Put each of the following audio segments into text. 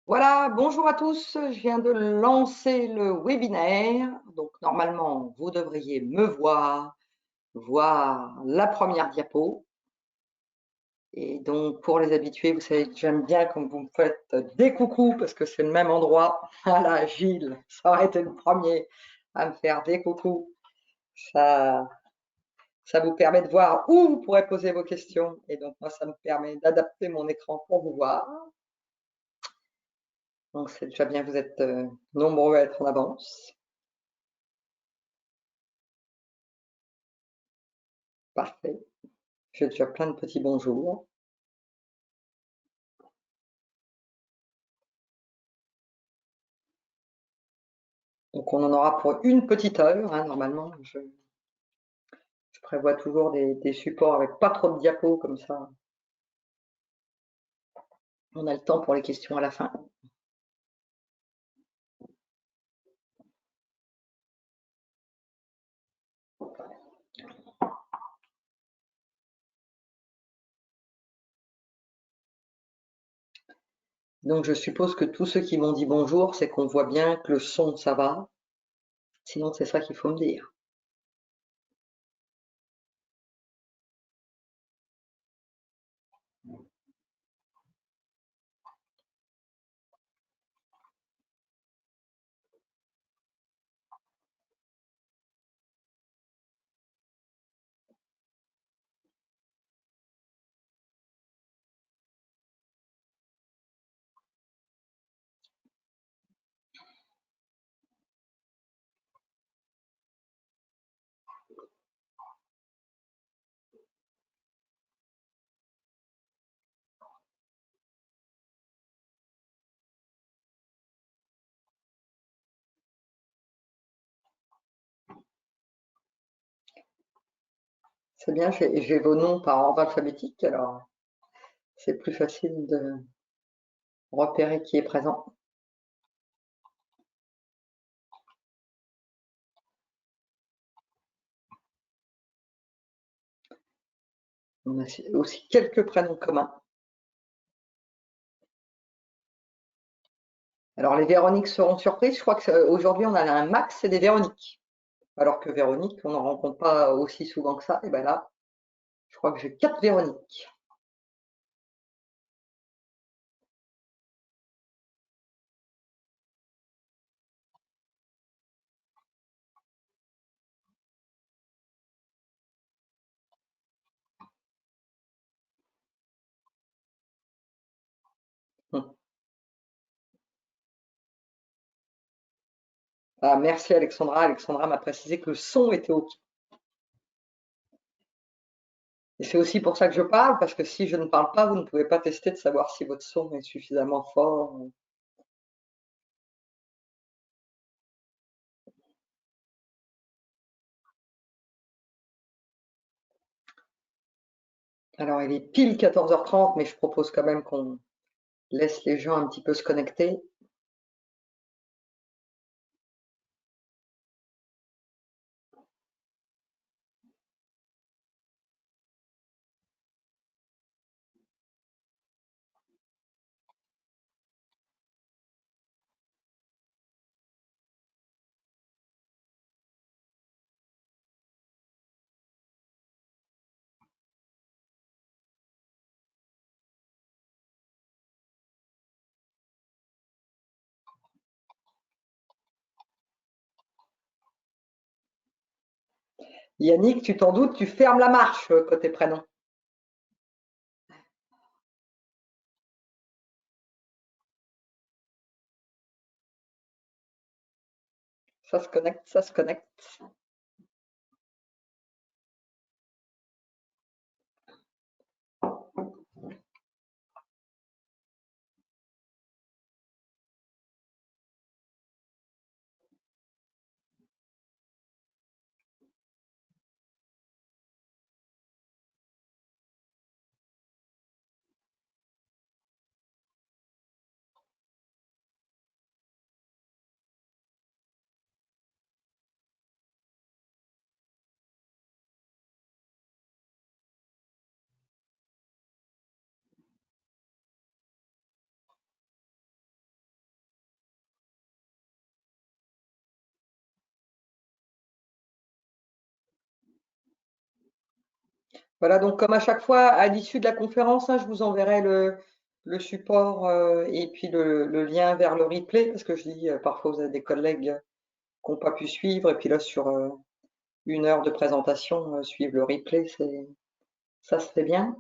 Voilà, bonjour à tous. Je viens de lancer le webinaire. Donc, normalement, vous devriez me voir la première diapo. Et donc, pour les habitués, vous savez que j'aime bien quand vous me faites des coucous parce que c'est le même endroit. Voilà, Gilles, ça aurait été le premier à me faire des coucous. Ça, ça vous permet de voir où vous pourrez poser vos questions. Et donc, moi, ça me permet d'adapter mon écran pour vous voir. Donc, c'est déjà bien, vous êtes nombreux à être en avance. Parfait. J'ai déjà plein de petits bonjours. Donc on en aura pour une petite heure, hein, normalement. Je prévois toujours des supports avec pas trop de diapos, comme ça on a le temps pour les questions à la fin. Donc je suppose que tous ceux qui m'ont dit bonjour, c'est qu'on voit bien que le son, ça va. Sinon, c'est ça qu'il faut me dire. C'est bien, j'ai vos noms par ordre alphabétique, alors c'est plus facile de repérer qui est présent. On a aussi quelques prénoms communs. Alors les Véroniques seront surprises. Je crois qu'aujourd'hui on a un max, c'est des Véroniques. Alors que Véronique, on n'en rencontre pas aussi souvent que ça. Et ben là, je crois que j'ai 4 Véroniques. Hum. Ah, merci Alexandra. Alexandra m'a précisé que le son était OK. Et c'est aussi pour ça que je parle, parce que si je ne parle pas, vous ne pouvez pas tester de savoir si votre son est suffisamment fort. Alors, il est pile 14h30, mais je propose quand même qu'on laisse les gens un petit peu se connecter. Yannick, tu t'en doutes, tu fermes la marche côté prénom. Ça se connecte, ça se connecte. Voilà, donc comme à chaque fois, à l'issue de la conférence, hein, je vous enverrai le support et puis le lien vers le replay, parce que je dis, parfois vous avez des collègues qui n'ont pas pu suivre, et puis là, sur 1 heure de présentation, suivre le replay, ça se fait bien.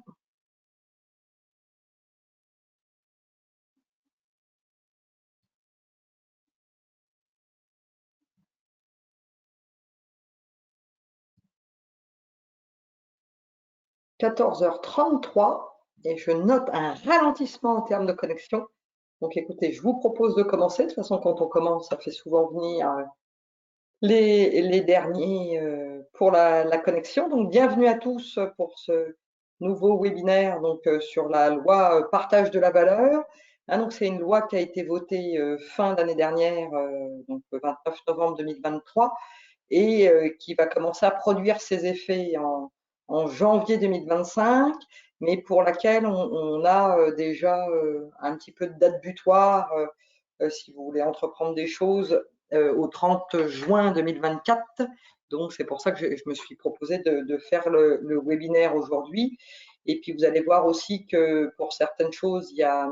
14h33, et je note un ralentissement en termes de connexion. Donc écoutez, je vous propose de commencer. De toute façon, quand on commence, ça fait souvent venir les derniers pour la connexion. Donc bienvenue à tous pour ce nouveau webinaire donc, sur la loi partage de la valeur. Hein, donc c'est une loi qui a été votée fin d'année dernière, donc le 29 novembre 2023, et qui va commencer à produire ses effets en janvier 2025, mais pour laquelle on a déjà un petit peu de date butoir si vous voulez entreprendre des choses au 30 juin 2024. Donc c'est pour ça que je me suis proposé de faire le webinaire aujourd'hui. Et puis vous allez voir aussi que pour certaines choses, il y a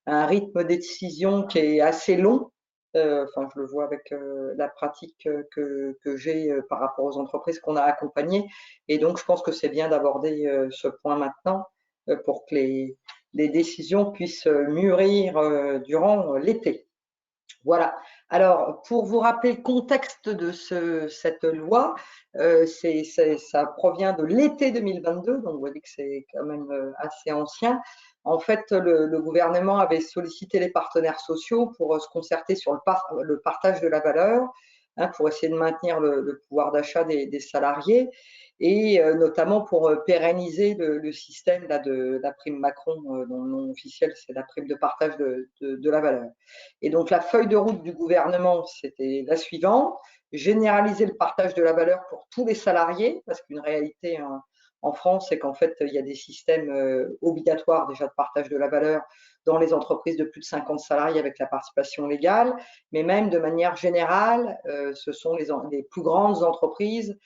un rythme de décision qui est assez long. Enfin, je le vois avec la pratique que j'ai par rapport aux entreprises qu'on a accompagnées. Et donc, je pense que c'est bien d'aborder ce point maintenant pour que les décisions puissent mûrir durant l'été. Voilà. Alors, pour vous rappeler le contexte de cette loi, ça provient de l'été 2022, donc vous voyez que c'est quand même assez ancien. En fait, le gouvernement avait sollicité les partenaires sociaux pour se concerter sur le partage de la valeur, hein, pour essayer de maintenir le pouvoir d'achat des salariés, et notamment pour pérenniser le système là, de la prime Macron, dont le nom officiel c'est la prime de partage de la valeur. Et donc la feuille de route du gouvernement, c'était la suivante: généraliser le partage de la valeur pour tous les salariés, parce qu'une réalité en France, c'est qu'en fait, il y a des systèmes obligatoires déjà de partage de la valeur dans les entreprises de plus de 50 salariés avec la participation légale, mais même de manière générale, ce sont les plus grandes entreprises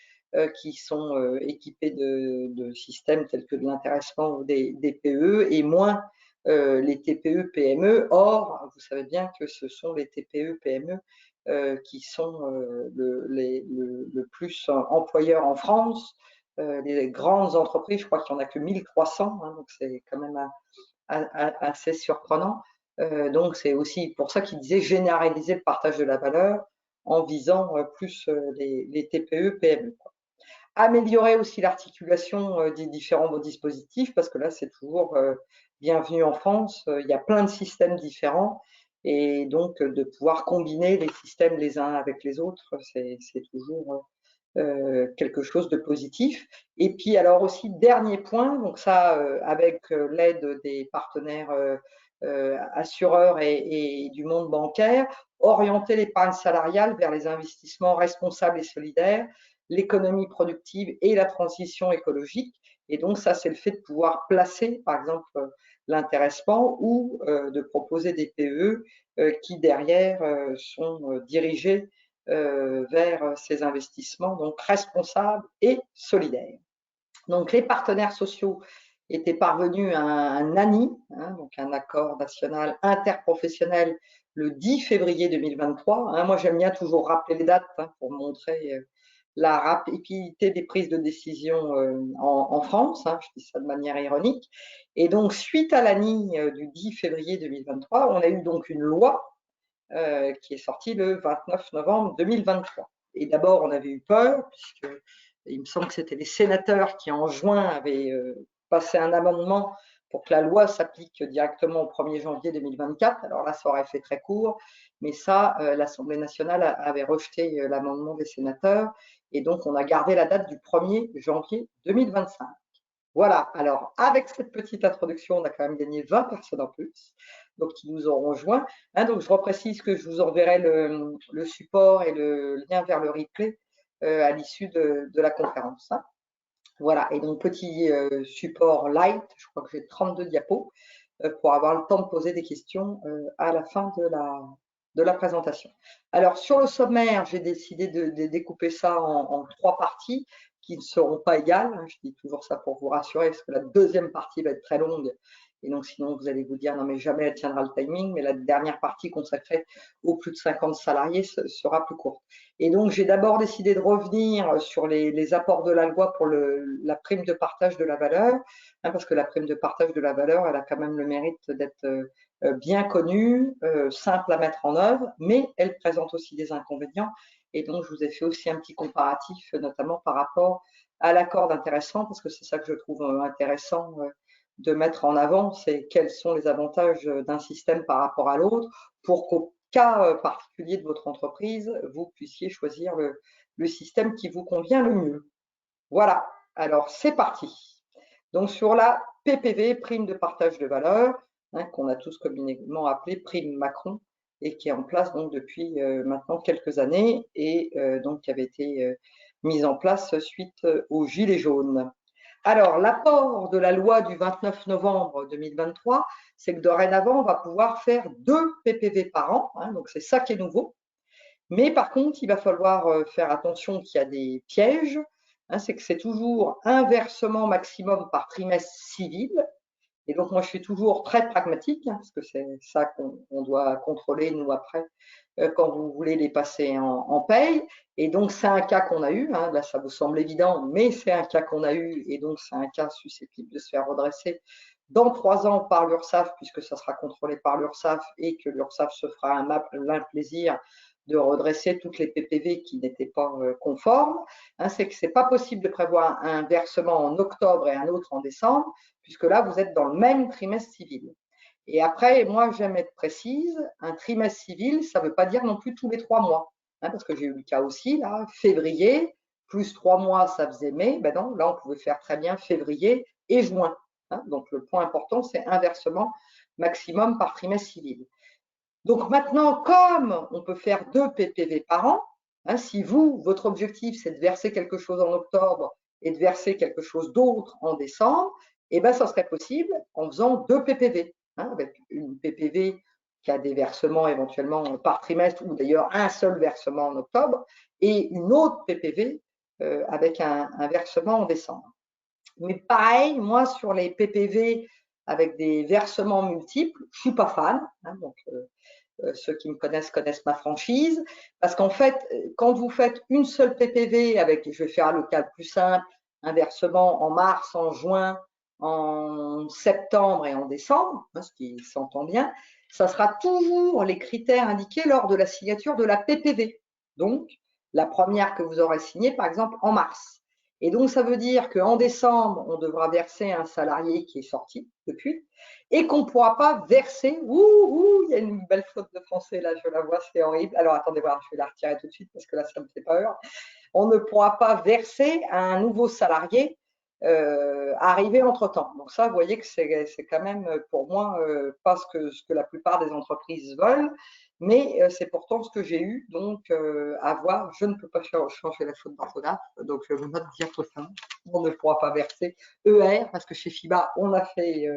qui sont équipées de systèmes tels que de l'intéressement ou des PE, et moins les TPE, PME. Or, vous savez bien que ce sont les TPE, PME qui sont le plus employeurs en France. Les grandes entreprises, je crois qu'il n'y en a que 1300, hein, donc c'est quand même assez surprenant. Donc c'est aussi pour ça qu'il disait généraliser le partage de la valeur en visant plus les TPE, PME. Améliorer aussi l'articulation des différents dispositifs, parce que là, c'est toujours bienvenu en France. Il y a plein de systèmes différents, et donc de pouvoir combiner les systèmes les uns avec les autres, c'est toujours quelque chose de positif. Et puis alors aussi, dernier point, donc ça, avec l'aide des partenaires assureurs et du monde bancaire, orienter l'épargne salariale vers les investissements responsables et solidaires, l'économie productive et la transition écologique. Et donc ça, c'est le fait de pouvoir placer, par exemple, l'intéressement, ou de proposer des PE qui derrière sont dirigés vers ces investissements donc responsables et solidaires. Donc les partenaires sociaux étaient parvenus à un ANI, hein, donc un accord national interprofessionnel, le 10 février 2023. Hein. Moi, j'aime bien toujours rappeler les dates pour montrer la rapidité des prises de décision en France. Hein, je dis ça de manière ironique. Et donc, suite à l'ANI du 10 février 2023, on a eu donc une loi qui est sorti le 29 novembre 2023. Et d'abord, on avait eu peur, puisque il me semble que c'était les sénateurs qui, en juin, avaient passé un amendement pour que la loi s'applique directement au 1er janvier 2024. Alors là, ça aurait fait très court, mais ça, l'Assemblée nationale avait rejeté l'amendement des sénateurs, et donc on a gardé la date du 1er janvier 2025. Voilà, alors avec cette petite introduction, on a quand même gagné 20 personnes en plus, donc qui nous auront rejoints. Hein, donc je reprécise que je vous enverrai le support et le lien vers le replay à l'issue de la conférence. Hein. Voilà, et donc petit support light, je crois que j'ai 32 diapos pour avoir le temps de poser des questions à la fin de la présentation. Alors sur le sommaire, j'ai décidé de découper ça en 3 parties. qui ne seront pas égales. Je dis toujours ça pour vous rassurer, parce que la deuxième partie va être très longue. Et donc, sinon, vous allez vous dire, non, mais jamais elle tiendra le timing. Mais la dernière partie consacrée aux plus de 50 salariés sera plus courte. Et donc, j'ai d'abord décidé de revenir sur les apports de la loi pour la prime de partage de la valeur, parce que la prime de partage de la valeur, elle a quand même le mérite d'être bien connue, simple à mettre en œuvre, mais elle présente aussi des inconvénients. Et donc, je vous ai fait aussi un petit comparatif, notamment par rapport à l'accord d'intéressement, parce que c'est ça que je trouve intéressant de mettre en avant, c'est quels sont les avantages d'un système par rapport à l'autre, pour qu'au cas particulier de votre entreprise, vous puissiez choisir le système qui vous convient le mieux. Voilà, alors c'est parti. Donc sur la PPV, prime de partage de valeur, qu'on a tous communément appelé prime Macron, et qui est en place donc depuis maintenant quelques années, et donc qui avait été mise en place suite aux Gilets jaunes. Alors, l'apport de la loi du 29 novembre 2023, c'est que dorénavant, on va pouvoir faire 2 PPV par an, donc c'est ça qui est nouveau. Mais par contre, il va falloir faire attention qu'il y a des pièges, c'est que c'est toujours un versement maximum par trimestre civil. Et donc, moi, je suis toujours très pragmatique, parce que c'est ça qu'on doit contrôler, nous, après, quand vous voulez les passer en paye. Et donc, c'est un cas qu'on a eu, là, ça vous semble évident, mais c'est un cas qu'on a eu, et donc c'est un cas susceptible de se faire redresser dans 3 ans par l'URSSAF, puisque ça sera contrôlé par l'URSSAF, et que l'URSSAF se fera l'implaisir de redresser toutes les PPV qui n'étaient pas conformes. C'est que ce n'est pas possible de prévoir un versement en octobre et un autre en décembre, puisque là, vous êtes dans le même trimestre civil. Et après, moi, j'aime être précise, un trimestre civil, ça ne veut pas dire non plus tous les 3 mois. Parce que j'ai eu le cas aussi, là, février, plus 3 mois, ça faisait mai. Ben non, là, on pouvait faire très bien février et juin. Donc, le point important, c'est un versement maximum par trimestre civil. Donc maintenant, comme on peut faire 2 PPV par an, si vous, votre objectif, c'est de verser quelque chose en octobre et de verser quelque chose d'autre en décembre, eh bien, ça serait possible en faisant 2 PPV, avec une PPV qui a des versements éventuellement par trimestre, ou d'ailleurs un seul versement en octobre, et une autre PPV avec un versement en décembre. Mais pareil, moi, sur les PPV avec des versements multiples, je ne suis pas fan. Donc, ceux qui me connaissent ma franchise, parce qu'en fait, quand vous faites une seule PPV avec, je vais faire le cas le plus simple, un versement en mars, en juin, en septembre et en décembre, ce qui s'entend bien, ça sera toujours les critères indiqués lors de la signature de la PPV. Donc, la première que vous aurez signée, par exemple, en mars. Et donc, ça veut dire qu'en décembre, on devra verser un salarié qui est sorti depuis, et qu'on ne pourra pas verser. Il y a une belle faute de français là, je la vois, c'est horrible. Alors attendez voir, je vais la retirer tout de suite parce que là, ça me fait peur. On ne pourra pas verser à un nouveau salarié arrivé entre-temps. Donc ça, vous voyez que c'est quand même pour moi pas ce que la plupart des entreprises veulent, mais c'est pourtant ce que j'ai eu. Donc à voir, je ne peux pas changer la faute d'orthographe, donc je vous note diaphosphène. On ne pourra pas verser ER parce que chez FIBA, on a fait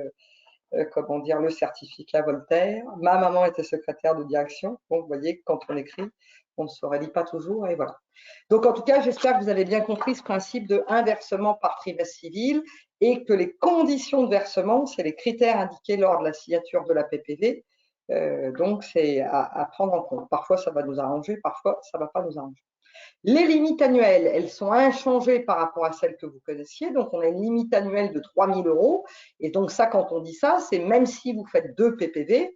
comment dire, le certificat Voltaire. Ma maman était secrétaire de direction. Donc, vous voyez, quand on écrit, on ne se relie pas toujours. Et voilà. Donc, en tout cas, j'espère que vous avez bien compris ce principe de un versement par trimestre civil et que les conditions de versement, c'est les critères indiqués lors de la signature de la PPV. Donc, c'est à prendre en compte. Parfois, ça va nous arranger, parfois, ça ne va pas nous arranger. Les limites annuelles, elles sont inchangées par rapport à celles que vous connaissiez. Donc, on a une limite annuelle de 3 000 €. Et donc, ça, quand on dit ça, c'est même si vous faites 2 PPV,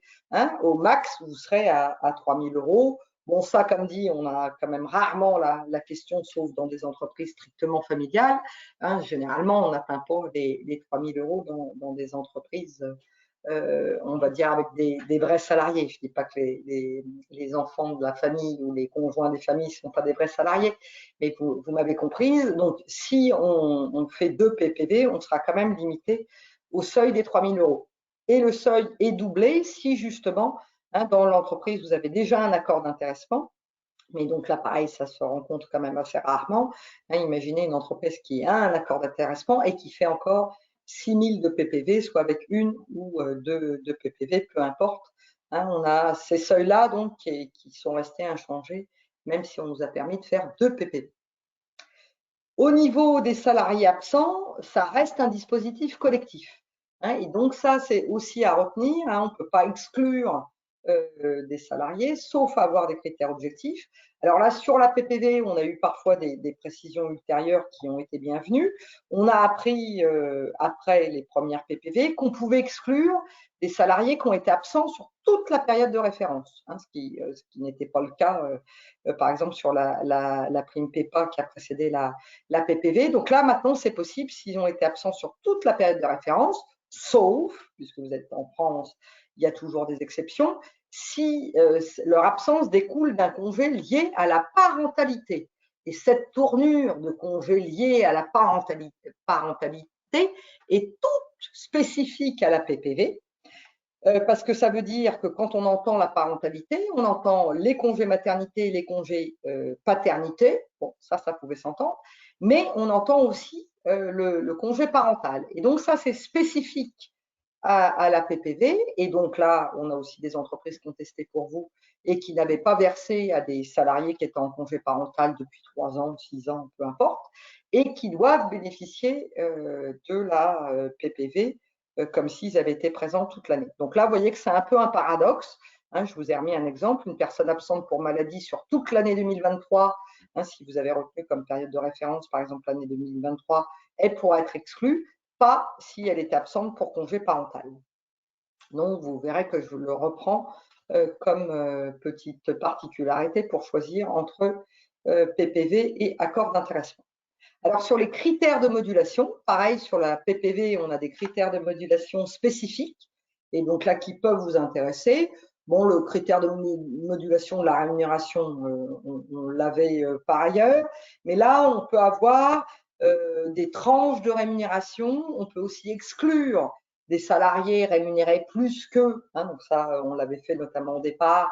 au max, vous serez à 3 000 €. Bon, ça, comme dit, on a quand même rarement la question, sauf dans des entreprises strictement familiales. Généralement, on n'atteint pas les 3 000 € dans des entreprises on va dire avec des vrais salariés. Je ne dis pas que les enfants de la famille ou les conjoints des familles ne sont pas des vrais salariés, mais vous m'avez comprise. Donc, si on fait 2 PPV, on sera quand même limité au seuil des 3 000 €. Et le seuil est doublé si justement, dans l'entreprise, vous avez déjà un accord d'intéressement. Mais donc là, pareil, ça se rencontre quand même assez rarement. Imaginez une entreprise qui a un accord d'intéressement et qui fait encore 6 000 de PPV, soit avec une ou deux PPV, peu importe. On a ces seuils-là donc qui sont restés inchangés, même si on nous a permis de faire 2 PPV. Au niveau des salariés absents, ça reste un dispositif collectif. Et donc ça, c'est aussi à retenir. On ne peut pas exclure des salariés, sauf à avoir des critères objectifs. Alors là, sur la PPV, on a eu parfois des précisions ultérieures qui ont été bienvenues. On a appris, après les premières PPV, qu'on pouvait exclure des salariés qui ont été absents sur toute la période de référence, ce qui n'était pas le cas, par exemple, sur la prime PEPA qui a précédé la PPV. Donc là, maintenant, c'est possible s'ils ont été absents sur toute la période de référence, sauf, puisque vous êtes en France, il y a toujours des exceptions, si leur absence découle d'un congé lié à la parentalité. Et cette tournure de congé lié à la parentalité est toute spécifique à la PPV, parce que ça veut dire que quand on entend la parentalité, on entend les congés maternité, les congés paternité, bon, ça pouvait s'entendre, mais on entend aussi le congé parental. Et donc ça, c'est spécifique à la PPV. Et donc là, on a aussi des entreprises qui ont testé pour vous et qui n'avaient pas versé à des salariés qui étaient en congé parental depuis 3 ans, 6 ans, peu importe, et qui doivent bénéficier de la PPV comme s'ils avaient été présents toute l'année. Donc là, vous voyez que c'est un peu un paradoxe. Je vous ai remis un exemple, une personne absente pour maladie sur toute l'année 2023, si vous avez retenu comme période de référence, par exemple l'année 2023, elle pourra être exclue, pas si elle est absente pour congé parental. Donc, vous verrez que je le reprends comme petite particularité pour choisir entre PPV et accord d'intéressement. Alors, sur les critères de modulation, pareil, sur la PPV, on a des critères de modulation spécifiques, et donc là, qui peuvent vous intéresser. Bon, le critère de modulation de la rémunération, on l'avait par ailleurs, mais là, on peut avoir des tranches de rémunération, on peut aussi exclure des salariés rémunérés plus que, donc ça, on l'avait fait notamment au départ,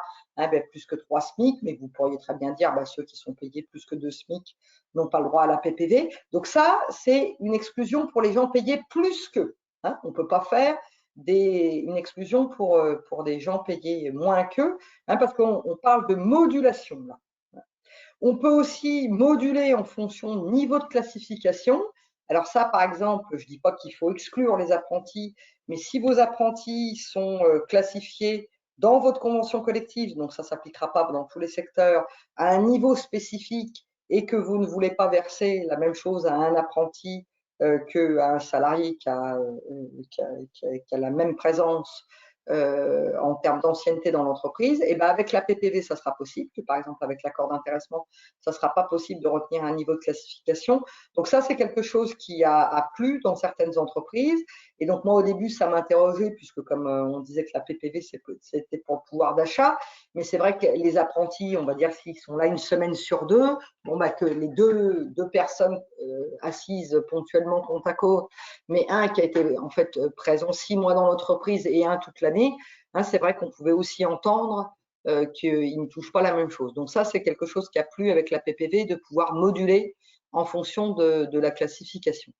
plus que 3 SMIC, mais vous pourriez très bien dire ceux qui sont payés plus que 2 SMIC n'ont pas le droit à la PPV. Donc ça, c'est une exclusion pour les gens payés plus que. On ne peut pas faire une exclusion pour des gens payés moins qu'eux, parce qu'on parle de modulation là. On peut aussi moduler en fonction du niveau de classification. Alors ça, par exemple, je ne dis pas qu'il faut exclure les apprentis, mais si vos apprentis sont classifiés dans votre convention collective, donc ça ne s'appliquera pas dans tous les secteurs, à un niveau spécifique et que vous ne voulez pas verser la même chose à un apprenti qu'à un salarié qui a la même présence en termes d'ancienneté dans l'entreprise, et avec la PPV, ça sera possible. Par exemple, avec l'accord d'intéressement, ça ne sera pas possible de retenir un niveau de classification. Donc ça, c'est quelque chose qui a plu dans certaines entreprises. Et donc moi, au début, ça m'interrogeait, puisque comme on disait que la PPV, c'était pour le pouvoir d'achat. Mais c'est vrai que les apprentis, on va dire s'ils sont là une semaine sur deux, que les deux personnes assises ponctuellement côte à côte, mais un qui a été en fait présent 6 mois dans l'entreprise et un toute l'année, c'est vrai qu'on pouvait aussi entendre qu'ils ne touchent pas la même chose. Donc ça, c'est quelque chose qui a plu avec la PPV, de pouvoir moduler en fonction de la classification.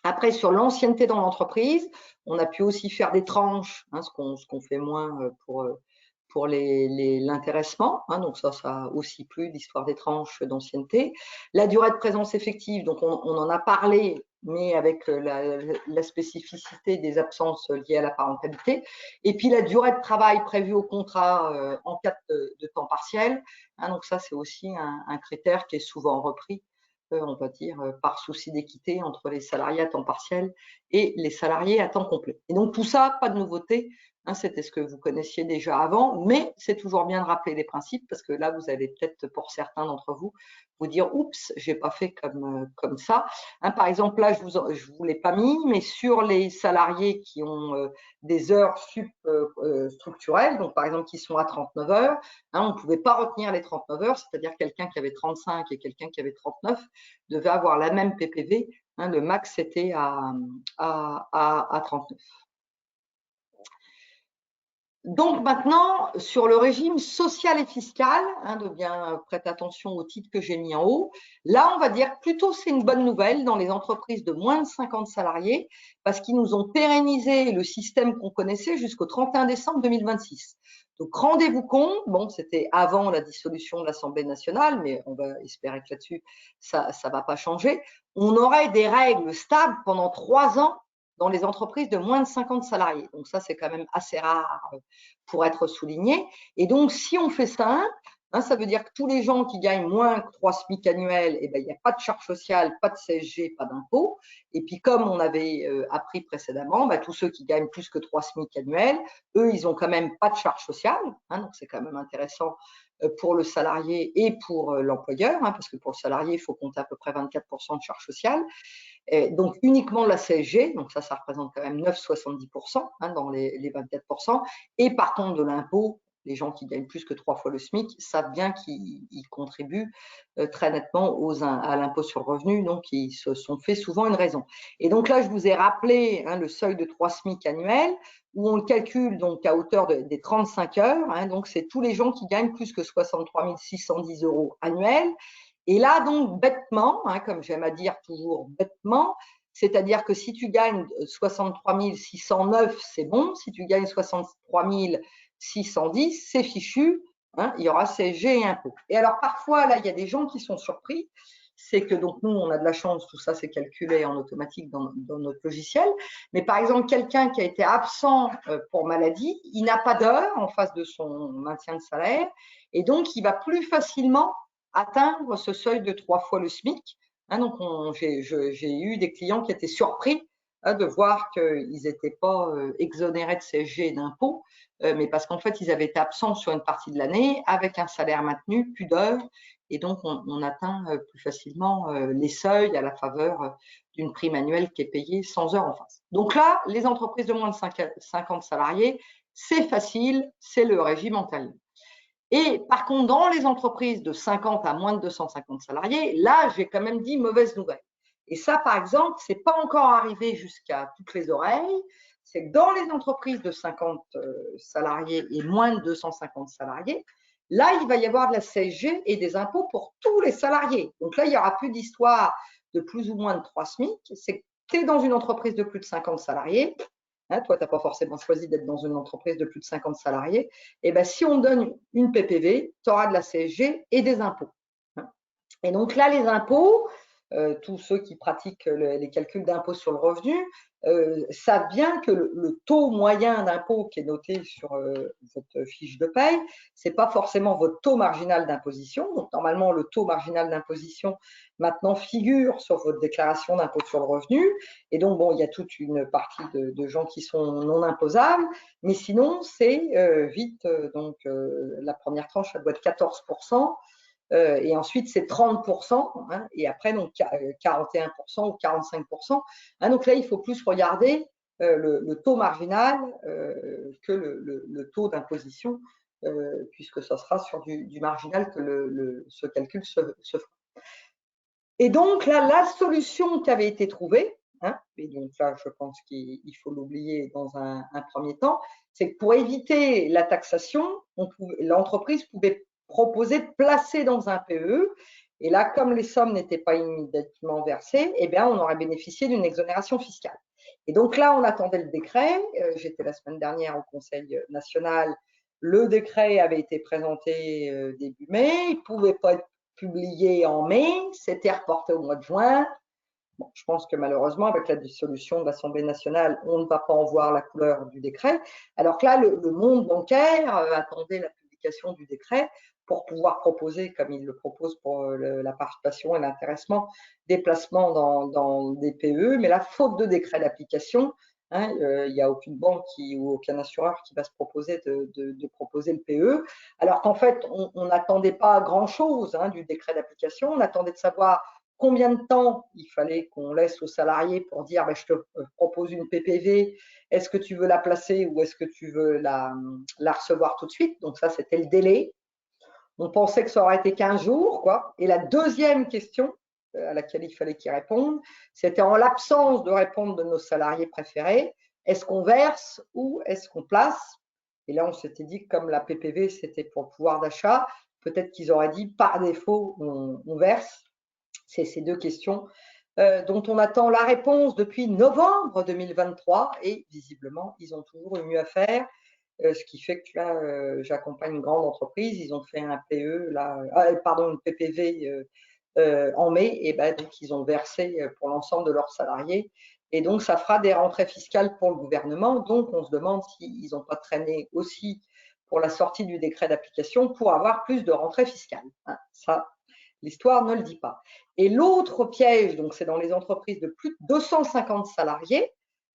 Après, sur l'ancienneté dans l'entreprise, on a pu aussi faire des tranches, ce qu'on fait moins pour l'intéressement. Donc ça a aussi plu, l'histoire des tranches d'ancienneté. La durée de présence effective, donc on en a parlé, mais avec la spécificité des absences liées à la parentalité. Et puis la durée de travail prévue au contrat en cas de temps partiel. Donc ça, c'est aussi un critère qui est souvent repris, on va dire, par souci d'équité entre les salariés à temps partiel et les salariés à temps complet. Et donc tout ça, pas de nouveauté, c'était ce que vous connaissiez déjà avant, mais c'est toujours bien de rappeler les principes, parce que là, vous allez peut-être, pour certains d'entre vous, vous dire « Oups, j'ai pas fait comme ça ». Par exemple, là, je vous l'ai pas mis, mais sur les salariés qui ont des heures structurelles, donc par exemple qui sont à 39 heures, on ne pouvait pas retenir les 39 heures, c'est-à-dire quelqu'un qui avait 35 et quelqu'un qui avait 39 devait avoir la même PPV. Le max, c'était à 39. Donc maintenant, sur le régime social et fiscal, de bien prêter attention au titre que j'ai mis en haut, là, on va dire plutôt c'est une bonne nouvelle dans les entreprises de moins de 50 salariés parce qu'ils nous ont pérennisé le système qu'on connaissait jusqu'au 31 décembre 2026. Donc rendez-vous compte, bon, c'était avant la dissolution de l'Assemblée nationale, mais on va espérer que là-dessus, ça ne va pas changer. On aurait des règles stables pendant 3 ans dans les entreprises de moins de 50 salariés. Donc ça, c'est quand même assez rare pour être souligné. Et donc, si on fait ça, ça veut dire que tous les gens qui gagnent moins que 3 SMIC annuels, il n'y a pas de charge sociale, pas de CSG, pas d'impôt. Et puis, comme on avait appris précédemment, tous ceux qui gagnent plus que 3 SMIC annuels, eux, ils n'ont quand même pas de charge sociale. Donc, c'est quand même intéressant pour le salarié et pour l'employeur, parce que pour le salarié, il faut compter à peu près 24% de charge sociale. Donc uniquement la CSG, donc ça représente quand même 9,70% dans les 24%. Et par contre de l'impôt, les gens qui gagnent plus que 3 fois le SMIC savent bien qu'ils contribuent très nettement à l'impôt sur le revenu, donc ils se sont fait souvent une raison. Et donc là, je vous ai rappelé le seuil de 3 SMIC annuels, où on le calcule donc à hauteur des 35 heures. Donc c'est tous les gens qui gagnent plus que 63 610 € annuels. Et là, donc, bêtement, comme j'aime à dire toujours bêtement, c'est-à-dire que si tu gagnes 63 609, c'est bon. Si tu gagnes 63 610, c'est fichu. Il y aura CSG et impôts. Et alors, parfois, là, il y a des gens qui sont surpris. C'est que donc nous, on a de la chance, tout ça, c'est calculé en automatique dans notre logiciel. Mais par exemple, quelqu'un qui a été absent pour maladie, il n'a pas d'heure en face de son maintien de salaire. Et donc, il va plus facilement atteindre ce seuil de 3 fois le SMIC. Donc, j'ai eu des clients qui étaient surpris de voir qu'ils n'étaient pas exonérés de CSG et d'impôts, mais parce qu'en fait, ils avaient été absents sur une partie de l'année avec un salaire maintenu, plus d'heures, et donc on atteint plus facilement les seuils à la faveur d'une prime annuelle qui est payée 100 heures en face. Donc là, les entreprises de moins de 50 salariés, c'est facile, c'est le régime antérieur. Et par contre, dans les entreprises de 50 à moins de 250 salariés, là, j'ai quand même dit mauvaise nouvelle. Et ça, par exemple, ce n'est pas encore arrivé jusqu'à toutes les oreilles. C'est que dans les entreprises de 50 salariés et moins de 250 salariés, là, il va y avoir de la CSG et des impôts pour tous les salariés. Donc là, il n'y aura plus d'histoire de plus ou moins de 3 SMIC. C'est que tu es dans une entreprise de plus de 50 salariés, toi, tu n'as pas forcément choisi d'être dans une entreprise de plus de 50 salariés. Et ben, si on donne une PPV, tu auras de la CSG et des impôts. Et donc là, les impôts, tous ceux qui pratiquent les calculs d'impôt sur le revenu savent bien que le taux moyen d'impôt qui est noté sur votre fiche de paye, ce n'est pas forcément votre taux marginal d'imposition. Donc normalement, le taux marginal d'imposition maintenant figure sur votre déclaration d'impôt sur le revenu. Et donc, bon, il y a toute une partie de gens qui sont non imposables, mais sinon, c'est vite, donc la première tranche, ça doit être 14%. Et ensuite, c'est 30%, et après, donc 41% ou 45%. Donc là, il faut plus regarder le taux marginal que le taux d'imposition, puisque ça sera sur du marginal que ce calcul se fera. Et donc là, la solution qui avait été trouvée, et donc là, je pense qu'il faut l'oublier dans un premier temps, c'est que pour éviter la taxation, l'entreprise pouvait proposer de placer dans un PE. Et là, comme les sommes n'étaient pas immédiatement versées, on aurait bénéficié d'une exonération fiscale. Et donc là, on attendait le décret. J'étais la semaine dernière au Conseil national. Le décret avait été présenté début mai. Il ne pouvait pas être publié en mai, c'était reporté au mois de juin. Bon, je pense que malheureusement, avec la dissolution de l'Assemblée nationale, on ne va pas en voir la couleur du décret. Alors que là, le monde bancaire attendait la publication du décret pour pouvoir proposer, comme il le propose pour la participation et l'intéressement, des placements dans des PE. Mais la faute de décret d'application, il n'y a aucune banque ou aucun assureur qui va se proposer de proposer le PE. Alors qu'en fait, on n'attendait pas grand-chose du décret d'application. On attendait de savoir combien de temps il fallait qu'on laisse aux salariés pour dire je te propose une PPV, est-ce que tu veux la placer ou est-ce que tu veux la recevoir tout de suite? Donc ça, c'était le délai. On pensait que ça aurait été 15 jours, quoi. Et la deuxième question à laquelle il fallait qu'ils répondent, c'était en l'absence de répondre de nos salariés préférés, est-ce qu'on verse ou est-ce qu'on place? Et là, on s'était dit que comme la PPV, c'était pour le pouvoir d'achat, peut-être qu'ils auraient dit par défaut, on verse. C'est ces deux questions dont on attend la réponse depuis novembre 2023 et visiblement, ils ont toujours eu mieux à faire. Ce qui fait que là, j'accompagne une grande entreprise, ils ont fait un PE, là, pardon, une PPV en mai, et ben, donc ils ont versé pour l'ensemble de leurs salariés. Et donc, ça fera des rentrées fiscales pour le gouvernement. Donc, on se demande s'ils n'ont pas traîné aussi pour la sortie du décret d'application pour avoir plus de rentrées fiscales. Hein, ça, l'histoire ne le dit pas. Et l'autre piège, donc c'est dans les entreprises de plus de 250 salariés.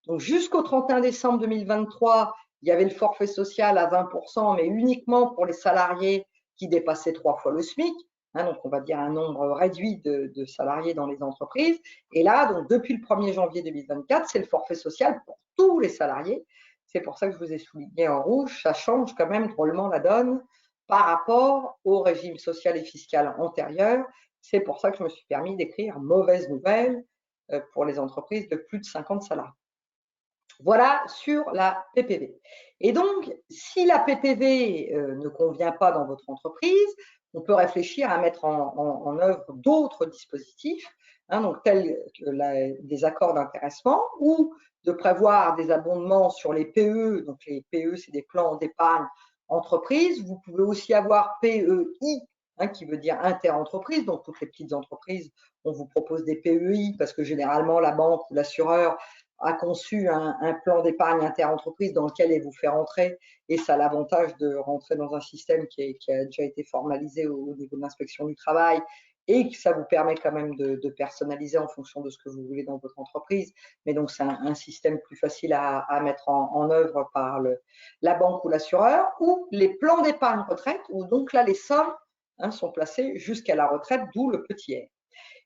Donc, jusqu'au 31 décembre 2023, il y avait le forfait social à 20%, mais uniquement pour les salariés qui dépassaient 3 fois le SMIC. Hein, donc, on va dire un nombre réduit de salariés dans les entreprises. Et là, donc, depuis le 1er janvier 2024, c'est le forfait social pour tous les salariés. C'est pour ça que je vous ai souligné en rouge. Ça change quand même drôlement la donne par rapport au régime social et fiscal antérieur. C'est pour ça que je me suis permis d'écrire mauvaise nouvelle pour les entreprises de plus de 50 salariés. Voilà sur la PPV. Et donc, si la PPV ne convient pas dans votre entreprise, on peut réfléchir à mettre en œuvre d'autres dispositifs, hein, donc tels que des accords d'intéressement ou de prévoir des abondements sur les PE. Donc, les PE, c'est des plans d'épargne entreprise. Vous pouvez aussi avoir PEI, hein, qui veut dire interentreprise. Donc, toutes les petites entreprises, on vous propose des PEI parce que généralement, la banque ou l'assureur a conçu un plan d'épargne interentreprise dans lequel elle vous fait rentrer, et ça a l'avantage de rentrer dans un système qui a déjà été formalisé au niveau de l'inspection du travail, et que ça vous permet quand même de personnaliser en fonction de ce que vous voulez dans votre entreprise. Mais donc, c'est un système plus facile à mettre en œuvre par la banque ou l'assureur, ou les plans d'épargne retraite, où donc là, les sommes sont placées jusqu'à la retraite, d'où le petit R.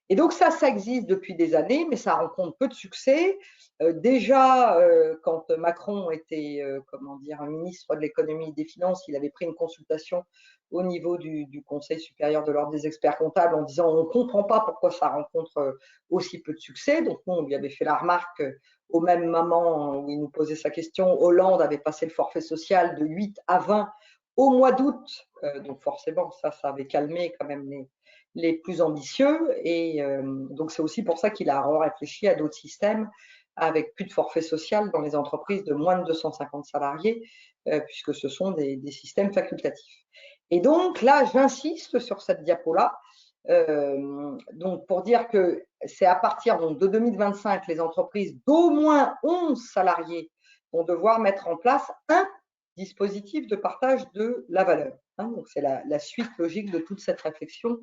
Et donc ça existe depuis des années, mais ça rencontre peu de succès. Déjà, quand Macron était, comment dire, ministre de l'économie et des finances, il avait pris une consultation au niveau du Conseil supérieur de l'ordre des experts comptables en disant on ne comprend pas pourquoi ça rencontre aussi peu de succès. Donc nous, on lui avait fait la remarque au même moment où il nous posait sa question. Hollande avait passé le forfait social de 8 à 20 au mois d'août. Donc forcément, ça avait calmé quand même les plus ambitieux. Et donc, c'est aussi pour ça qu'il a réfléchi à d'autres systèmes avec plus de forfait social dans les entreprises de moins de 250 salariés, puisque ce sont des systèmes facultatifs. Et donc, là, j'insiste sur cette diapo-là. Donc, pour dire que c'est à partir donc, de 2025, les entreprises d'au moins 11 salariés vont devoir mettre en place un dispositif de partage de la valeur. Hein, donc, c'est la suite logique de toute cette réflexion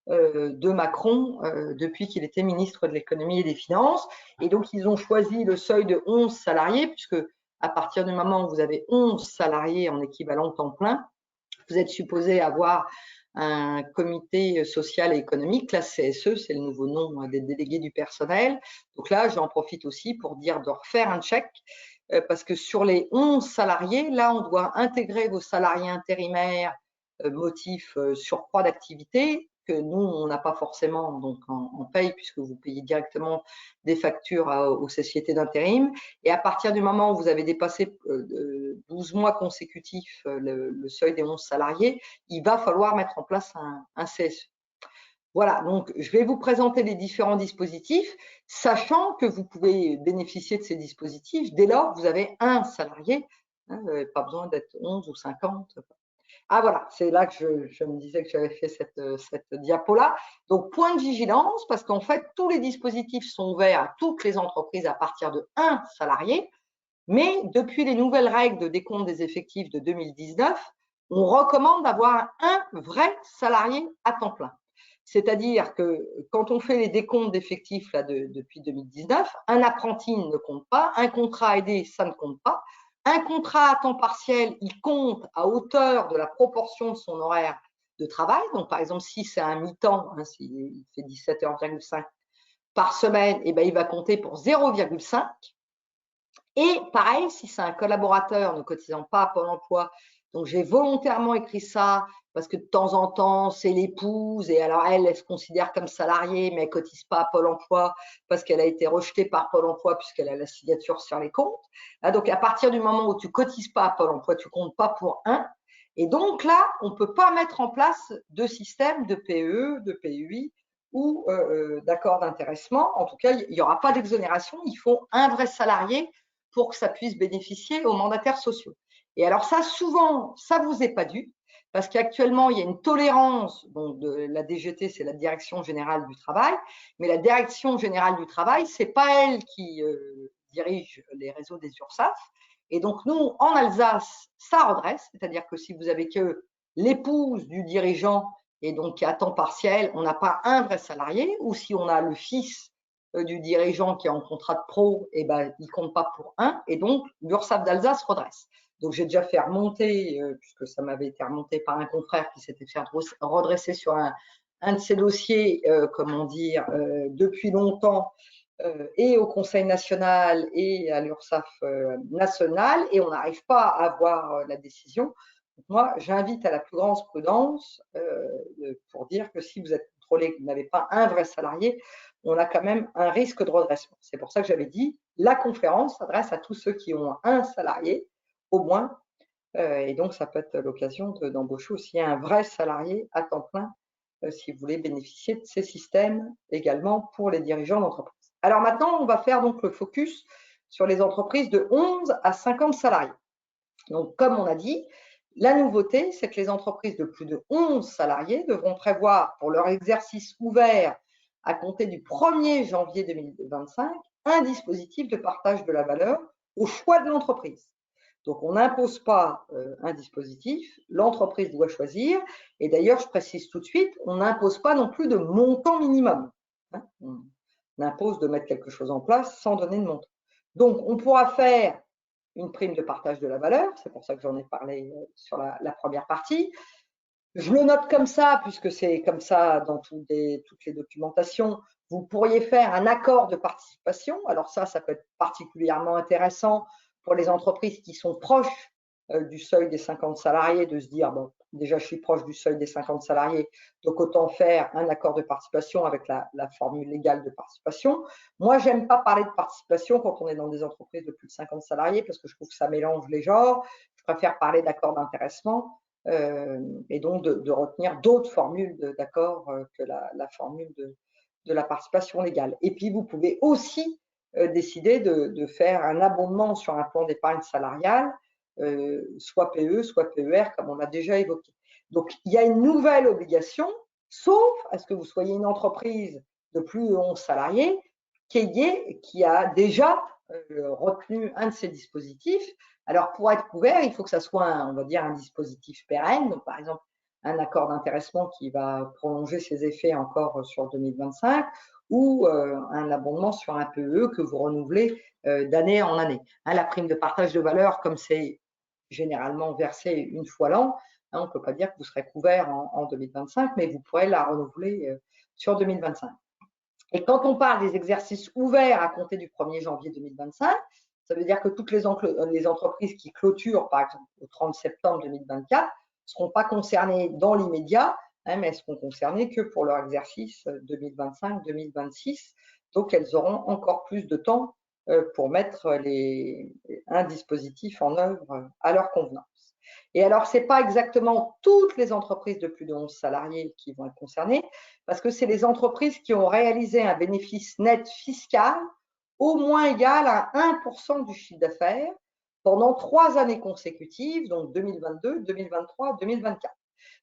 de Macron depuis qu'il était ministre de l'économie et des finances. Et donc, ils ont choisi le seuil de 11 salariés, puisque à partir du moment où vous avez 11 salariés en équivalent temps plein, vous êtes supposé avoir un comité social et économique, la CSE, c'est le nouveau nom des délégués du personnel. Donc là, j'en profite aussi pour dire de refaire un check, parce que sur les 11 salariés, là, on doit intégrer vos salariés intérimaires, motif surcroît d'activité, que nous, on n'a pas forcément donc en paye, puisque vous payez directement des factures aux sociétés d'intérim. Et à partir du moment où vous avez dépassé 12 mois consécutifs le seuil des 11 salariés, il va falloir mettre en place un CSE. Voilà, donc je vais vous présenter les différents dispositifs, sachant que vous pouvez bénéficier de ces dispositifs dès lors que vous avez un salarié, hein, pas besoin d'être 11 ou 50. Ah voilà, c'est là que je me disais que j'avais fait cette diapo-là. Donc, point de vigilance, parce qu'en fait, tous les dispositifs sont ouverts à toutes les entreprises à partir de 1 salarié, mais depuis les nouvelles règles de décompte des effectifs de 2019, on recommande d'avoir un vrai salarié à temps plein. C'est-à-dire que quand on fait les décomptes d'effectifs depuis 2019, un apprenti ne compte pas, un contrat aidé, ça ne compte pas. Un contrat à temps partiel, il compte à hauteur de la proportion de son horaire de travail. Donc, par exemple, si c'est un mi-temps, hein, s'il fait 17h,5 par semaine, eh ben, il va compter pour 0,5. Et pareil, si c'est un collaborateur ne cotisant pas à Pôle emploi, donc j'ai volontairement écrit ça parce que de temps en temps, c'est l'épouse, et alors elle se considère comme salariée, mais elle ne cotise pas à Pôle emploi parce qu'elle a été rejetée par Pôle emploi puisqu'elle a la signature sur les comptes. Donc, à partir du moment où tu ne cotises pas à Pôle emploi, tu ne comptes pas pour un. Et donc là, on ne peut pas mettre en place de système de PE, de PUI ou d'accord d'intéressement. En tout cas, il n'y aura pas d'exonération. Il faut un vrai salarié pour que ça puisse bénéficier aux mandataires sociaux. Et alors ça, souvent, ça ne vous est pas dû, parce qu'actuellement, il y a une tolérance, donc de la DGT, c'est la Direction Générale du Travail, mais la Direction Générale du Travail, ce n'est pas elle qui dirige les réseaux des URSSAF. Et donc, nous, en Alsace, ça redresse, c'est-à-dire que si vous avez que l'épouse du dirigeant et donc qui est à temps partiel, on n'a pas un vrai salarié, ou si on a le fils du dirigeant qui est en contrat de pro, et ben, il ne compte pas pour un, et donc l'URSSAF d'Alsace redresse. Donc, j'ai déjà fait remonter, puisque ça m'avait été remonté par un confrère qui s'était fait redresser sur un de ces dossiers, comment dire, depuis longtemps, et au Conseil national et à l'URSSAF nationale, et on n'arrive pas à avoir la décision. Donc moi, j'invite à la plus grande prudence pour dire que si vous êtes contrôlé, que vous n'avez pas un vrai salarié, on a quand même un risque de redressement. C'est pour ça que j'avais dit, la conférence s'adresse à tous ceux qui ont un salarié, au moins, et donc ça peut être l'occasion d'embaucher aussi un vrai salarié à temps plein si vous voulez bénéficier de ces systèmes également pour les dirigeants d'entreprise. Alors maintenant, on va faire donc le focus sur les entreprises de 11 à 50 salariés. Donc, comme on a dit, la nouveauté, c'est que les entreprises de plus de 11 salariés devront prévoir pour leur exercice ouvert à compter du 1er janvier 2025 un dispositif de partage de la valeur au choix de l'entreprise. Donc, on n'impose pas un dispositif, l'entreprise doit choisir. Et d'ailleurs, je précise tout de suite, on n'impose pas non plus de montant minimum. On impose de mettre quelque chose en place sans donner de montant. Donc, on pourra faire une prime de partage de la valeur, c'est pour ça que j'en ai parlé sur la première partie. Je le note comme ça, puisque c'est comme ça dans toutes les documentations. Vous pourriez faire un accord de participation. Alors ça peut être particulièrement intéressant pour les entreprises qui sont proches du seuil des 50 salariés, de se dire, bon, déjà je suis proche du seuil des 50 salariés, donc autant faire un accord de participation avec la formule légale de participation. Moi, j'aime pas parler de participation quand on est dans des entreprises de plus de 50 salariés, parce que je trouve que ça mélange les genres. Je préfère parler d'accord d'intéressement. Et donc de retenir d'autres formules d'accord que la formule de la participation légale. Et puis, vous pouvez aussi décider de faire un abondement sur un plan d'épargne salariale, soit PE, soit PER, comme on l'a déjà évoqué. Donc, il y a une nouvelle obligation, sauf à ce que vous soyez une entreprise de plus de 11 salariés qui a déjà retenu un de ces dispositifs. Alors, pour être couvert, il faut que ça soit, on va dire, un dispositif pérenne. Donc, par exemple, un accord d'intéressement qui va prolonger ses effets encore sur 2025 ou un abondement sur un PE que vous renouvelez d'année en année. La prime de partage de valeur, comme c'est généralement versé une fois l'an, on ne peut pas dire que vous serez couvert en 2025, mais vous pourrez la renouveler sur 2025. Et quand on parle des exercices ouverts à compter du 1er janvier 2025, ça veut dire que toutes les entreprises qui clôturent, par exemple, au 30 septembre 2024, ne seront pas concernées dans l'immédiat, mais elles seront concernées que pour leur exercice 2025-2026. Donc, elles auront encore plus de temps pour mettre un dispositif en œuvre à leur convenance. Et alors, ce n'est pas exactement toutes les entreprises de plus de 11 salariés qui vont être concernées, parce que c'est les entreprises qui ont réalisé un bénéfice net fiscal au moins égal à 1% du chiffre d'affaires pendant 3 années consécutives, donc 2022, 2023, 2024.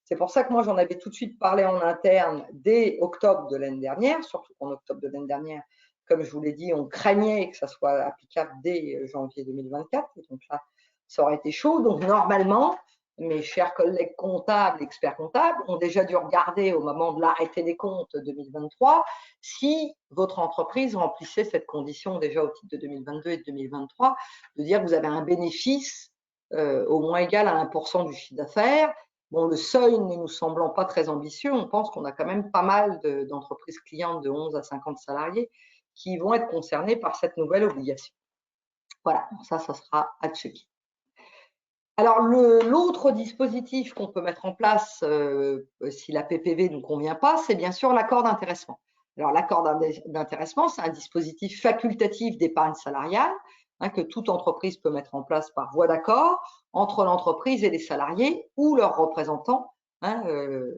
C'est pour ça que moi, j'en avais tout de suite parlé en interne dès octobre de l'année dernière, surtout qu'en octobre de l'année dernière, comme je vous l'ai dit, on craignait que ça soit applicable dès janvier 2024. Et donc là, ça aurait été chaud. Donc normalement, mes chers collègues comptables, experts comptables, ont déjà dû regarder au moment de l'arrêté des comptes 2023 si votre entreprise remplissait cette condition déjà au titre de 2022 et de 2023, de dire que vous avez un bénéfice au moins égal à 1% du chiffre d'affaires. Bon, le seuil ne nous semblant pas très ambitieux, on pense qu'on a quand même pas mal d'entreprises clientes de 11 à 50 salariés qui vont être concernées par cette nouvelle obligation. Voilà, ça sera à checker. Alors, l'autre dispositif qu'on peut mettre en place si la PPV ne nous convient pas, c'est bien sûr l'accord d'intéressement. Alors, l'accord d'intéressement, c'est un dispositif facultatif d'épargne salariale que toute entreprise peut mettre en place par voie d'accord entre l'entreprise et les salariés ou leurs représentants,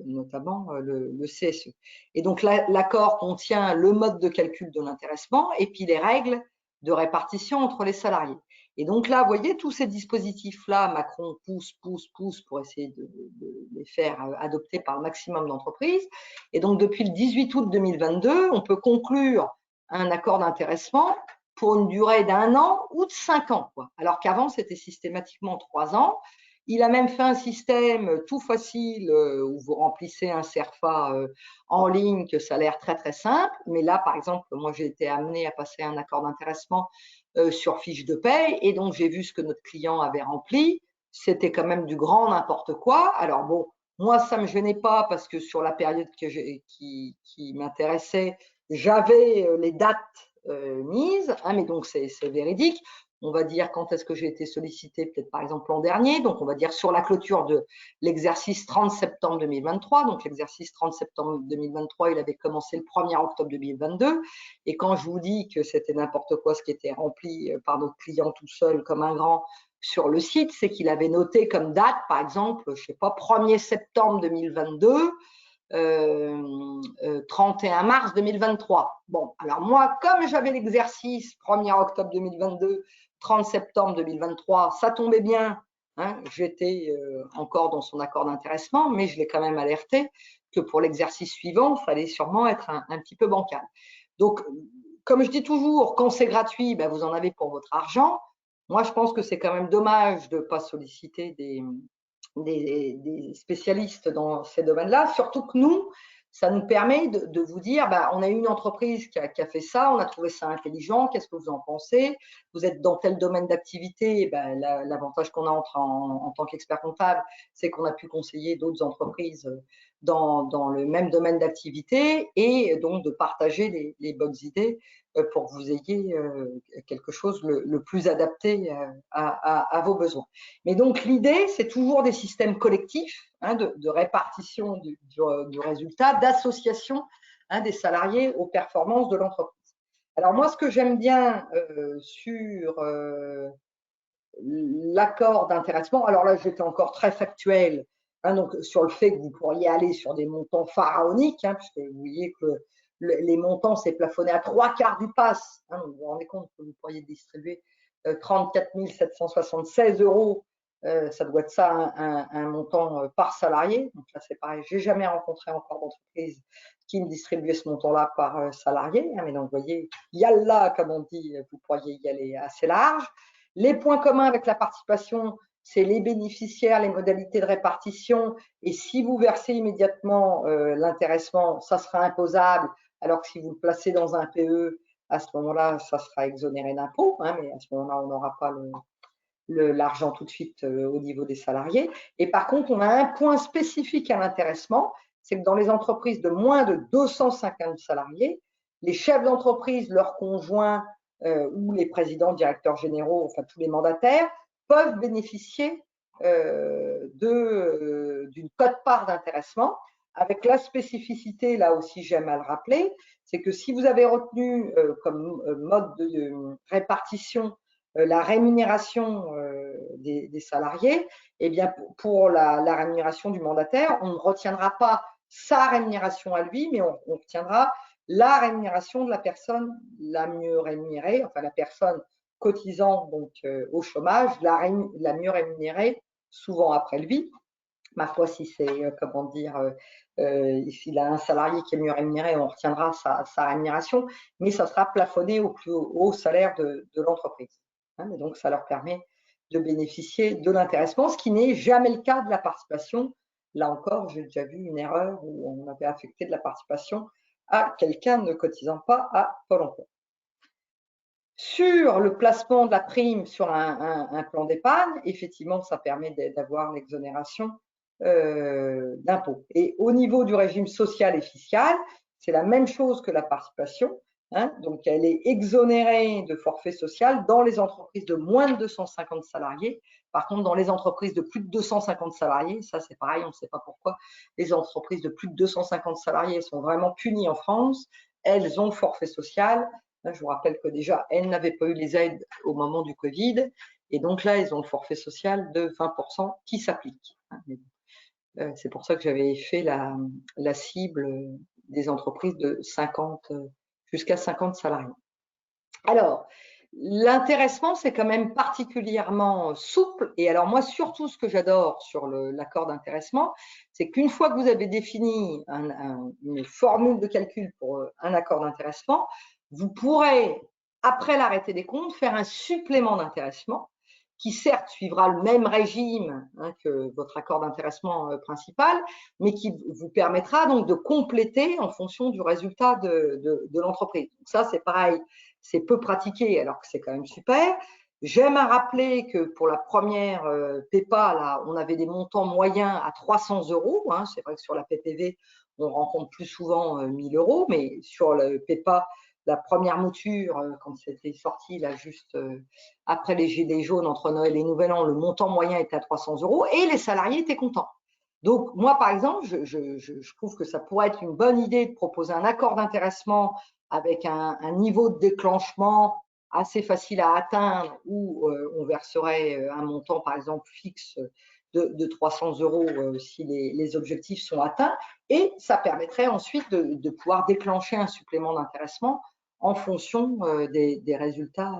notamment le CSE. Et donc, l'accord contient le mode de calcul de l'intéressement et puis les règles de répartition entre les salariés. Et donc là, vous voyez, tous ces dispositifs-là, Macron pousse pour essayer de les faire adopter par le maximum d'entreprises. Et donc, depuis le 18 août 2022, on peut conclure un accord d'intéressement pour une durée d'1 an ou de 5 ans, quoi. Alors qu'avant, c'était systématiquement 3 ans. Il a même fait un système tout facile où vous remplissez un CERFA en ligne, que ça a l'air très, très simple. Mais là, par exemple, moi, j'ai été amenée à passer un accord d'intéressement sur fiche de paye, et donc j'ai vu ce que notre client avait rempli. C'était quand même du grand n'importe quoi. Alors bon, moi, ça ne me gênait pas parce que sur la période qui m'intéressait, j'avais les dates mises, mais donc c'est véridique. On va dire quand est-ce que j'ai été sollicité, peut-être par exemple l'an dernier, donc on va dire sur la clôture de l'exercice 30 septembre 2023. Donc l'exercice 30 septembre 2023, il avait commencé le 1er octobre 2022. Et quand je vous dis que c'était n'importe quoi ce qui était rempli par notre client tout seul comme un grand sur le site, c'est qu'il avait noté comme date, par exemple, je ne sais pas, 1er septembre 2022, 31 mars 2023. Bon, alors moi, comme j'avais l'exercice 1er octobre 2022, 30 septembre 2023, ça tombait bien, j'étais encore dans son accord d'intéressement, mais je l'ai quand même alerté que pour l'exercice suivant, il fallait sûrement être un petit peu bancal. Donc, comme je dis toujours, quand c'est gratuit, ben vous en avez pour votre argent. Moi, je pense que c'est quand même dommage de ne pas solliciter des spécialistes dans ces domaines-là, surtout que nous, ça nous permet de vous dire, on a une entreprise qui a fait ça, on a trouvé ça intelligent, qu'est-ce que vous en pensez? Vous êtes dans tel domaine d'activité, l'avantage qu'on a en tant qu'expert comptable, c'est qu'on a pu conseiller d'autres entreprises dans le même domaine d'activité et donc de partager les bonnes idées pour que vous ayez quelque chose le plus adapté à vos besoins. Mais donc l'idée, c'est toujours des systèmes collectifs de répartition du résultat, d'association des salariés aux performances de l'entreprise. Alors moi, ce que j'aime bien sur l'accord d'intéressement, alors là, j'étais encore très factuel, donc sur le fait que vous pourriez aller sur des montants pharaoniques, puisque vous voyez que les montants, c'est plafonné à 3/4 du pass. Vous vous rendez compte que vous pourriez distribuer 34 776 €. Ça doit être ça, un montant par salarié. Donc là, c'est pareil. Je n'ai jamais rencontré encore d'entreprise qui me distribuait ce montant-là par salarié. Mais donc, vous voyez, yalla, comme on dit, vous pourriez y aller assez large. Les points communs avec la participation, c'est les bénéficiaires, les modalités de répartition. Et si vous versez immédiatement l'intéressement, ça sera imposable. Alors que si vous le placez dans un PE, à ce moment-là, ça sera exonéré d'impôt. Mais à ce moment-là, on n'aura pas l'argent tout de suite au niveau des salariés. Et par contre, on a un point spécifique à l'intéressement, c'est que dans les entreprises de moins de 250 salariés, les chefs d'entreprise, leurs conjoints ou les présidents, directeurs généraux, enfin tous les mandataires, peuvent bénéficier d'une quote-part d'intéressement, avec la spécificité, là aussi j'aime à le rappeler, c'est que si vous avez retenu comme mode de répartition la rémunération des salariés, eh bien pour la rémunération du mandataire, on ne retiendra pas sa rémunération à lui, mais on retiendra la rémunération de la personne la mieux rémunérée, enfin la personne cotisant donc au chômage, la mieux rémunérée, souvent après lui. Ma foi, si c'est, comment dire, s'il a un salarié qui est mieux rémunéré, on retiendra sa rémunération, mais ça sera plafonné au plus haut salaire de l'entreprise. Et donc, ça leur permet de bénéficier de l'intéressement, ce qui n'est jamais le cas de la participation. Là encore, j'ai déjà vu une erreur où on avait affecté de la participation à quelqu'un ne cotisant pas à Pôle emploi. Sur le placement de la prime sur un plan d'épargne, effectivement, ça permet d'avoir l'exonération d'impôts. Et au niveau du régime social et fiscal, c'est la même chose que la participation. hein, donc elle est exonérée de forfait social dans les entreprises de moins de 250 salariés. Par contre, dans les entreprises de plus de 250 salariés, ça c'est pareil, on ne sait pas pourquoi, les entreprises de plus de 250 salariés sont vraiment punies en France. Elles ont le forfait social. Je vous rappelle que déjà, elles n'avaient pas eu les aides au moment du Covid. Et donc là, elles ont le forfait social de 20% qui s'applique. C'est pour ça que j'avais fait la cible des entreprises de 50 jusqu'à 50 salariés. Alors, l'intéressement, c'est quand même particulièrement souple. Et alors moi, surtout, ce que j'adore sur l'accord d'intéressement, c'est qu'une fois que vous avez défini une formule de calcul pour un accord d'intéressement, vous pourrez, après l'arrêté des comptes, faire un supplément d'intéressement qui certes suivra le même régime que votre accord d'intéressement principal, mais qui vous permettra donc de compléter en fonction du résultat de l'entreprise. Donc ça, c'est pareil, c'est peu pratiqué alors que c'est quand même super. J'aime à rappeler que pour la première PEPA, là, on avait des montants moyens à 300 euros. C'est vrai que sur la PPV, on rencontre plus souvent 1000 euros, mais sur le PEPA, la première mouture, quand c'était sorti là juste après les gilets jaunes entre Noël et Nouvel An, le montant moyen était à 300 euros et les salariés étaient contents. Donc moi, par exemple, je trouve que ça pourrait être une bonne idée de proposer un accord d'intéressement avec un niveau de déclenchement assez facile à atteindre où on verserait un montant, par exemple, fixe de 300 euros si les objectifs sont atteints. Et ça permettrait ensuite de pouvoir déclencher un supplément d'intéressement en fonction des résultats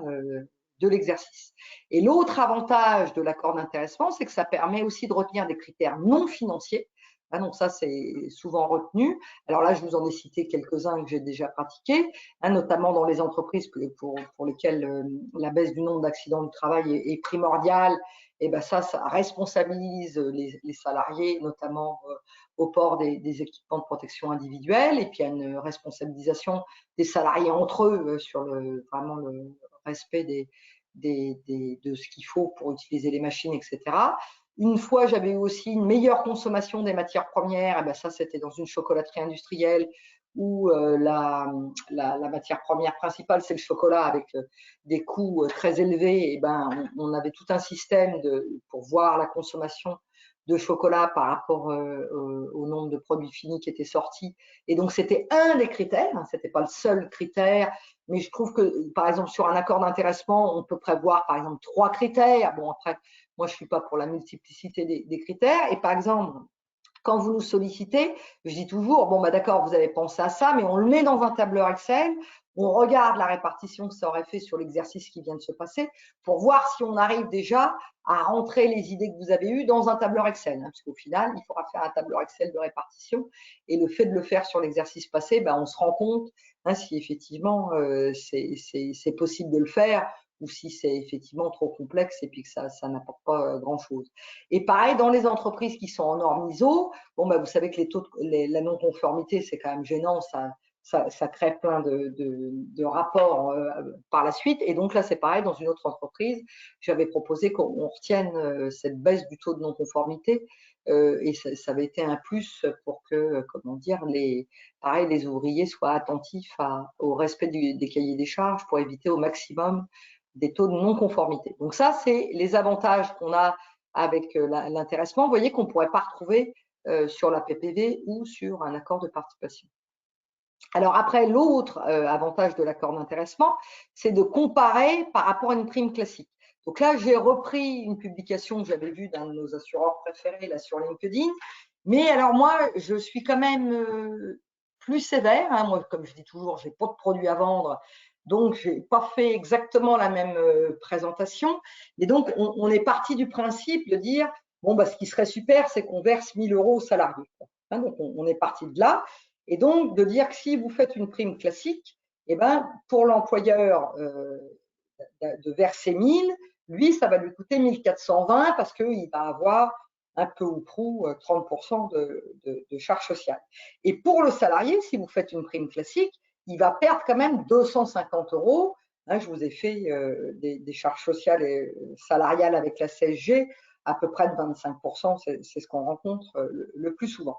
de l'exercice. Et l'autre avantage de l'accord d'intéressement, c'est que ça permet aussi de retenir des critères non financiers. Donc ça, c'est souvent retenu. Alors là, je vous en ai cité quelques-uns que j'ai déjà pratiqués, notamment dans les entreprises pour lesquelles la baisse du nombre d'accidents du travail est primordiale. Et ben ça responsabilise les salariés, notamment au port des équipements de protection individuelle. Et puis, il y a une responsabilisation des salariés entre eux sur vraiment le respect de ce qu'il faut pour utiliser les machines, etc. Une fois, j'avais eu aussi une meilleure consommation des matières premières. Et ben ça, c'était dans une chocolaterie industrielle où la matière première principale, c'est le chocolat avec des coûts très élevés. Et ben, on avait tout un système pour voir la consommation de chocolat par rapport au nombre de produits finis qui étaient sortis. Et donc, c'était un des critères, ce n'était pas le seul critère, mais je trouve que, par exemple, sur un accord d'intéressement, on peut prévoir, par exemple, 3 critères. Bon, après, moi, je ne suis pas pour la multiplicité des critères. Et par exemple, quand vous nous sollicitez, je dis toujours, bon, bah, d'accord, vous avez pensé à ça, mais on le met dans un tableur Excel, on regarde la répartition que ça aurait fait sur l'exercice qui vient de se passer pour voir si on arrive déjà à rentrer les idées que vous avez eues dans un tableur Excel. Parce qu'au final, il faudra faire un tableur Excel de répartition. Et le fait de le faire sur l'exercice passé, bah, on se rend compte si effectivement c'est possible de le faire ou si c'est effectivement trop complexe et puis que ça n'apporte pas grand-chose. Et pareil, dans les entreprises qui sont en normes ISO, bon, bah, vous savez que la non-conformité, c'est quand même gênant, ça crée plein de rapports par la suite. Et donc là, c'est pareil, dans une autre entreprise, j'avais proposé qu'on retienne cette baisse du taux de non-conformité et ça avait été un plus pour que, comment dire, les ouvriers soient attentifs au respect des cahiers des charges pour éviter au maximum des taux de non-conformité. Donc ça, c'est les avantages qu'on a avec l'intéressement. Vous voyez qu'on ne pourrait pas retrouver sur la PPV ou sur un accord de participation. Alors après, l'autre avantage de l'accord d'intéressement, c'est de comparer par rapport à une prime classique. Donc là, j'ai repris une publication que j'avais vue d'un de nos assureurs préférés là sur LinkedIn. Mais alors moi, je suis quand même plus sévère. Moi, comme je dis toujours, je n'ai pas de produit à vendre. Donc, je n'ai pas fait exactement la même présentation. Et donc, on est parti du principe de dire, bon, bah, ce qui serait super, c'est qu'on verse 1000 euros aux salariés. Donc, on est parti de là. Et donc, de dire que si vous faites une prime classique, eh ben, pour l'employeur de verser 1000, lui, ça va lui coûter 1420 parce qu'il va avoir un peu ou prou 30% de charges sociales. Et pour le salarié, si vous faites une prime classique, il va perdre quand même 250 euros. Je vous ai fait des charges sociales et salariales avec la CSG à peu près de 25%, c'est ce qu'on rencontre le plus souvent.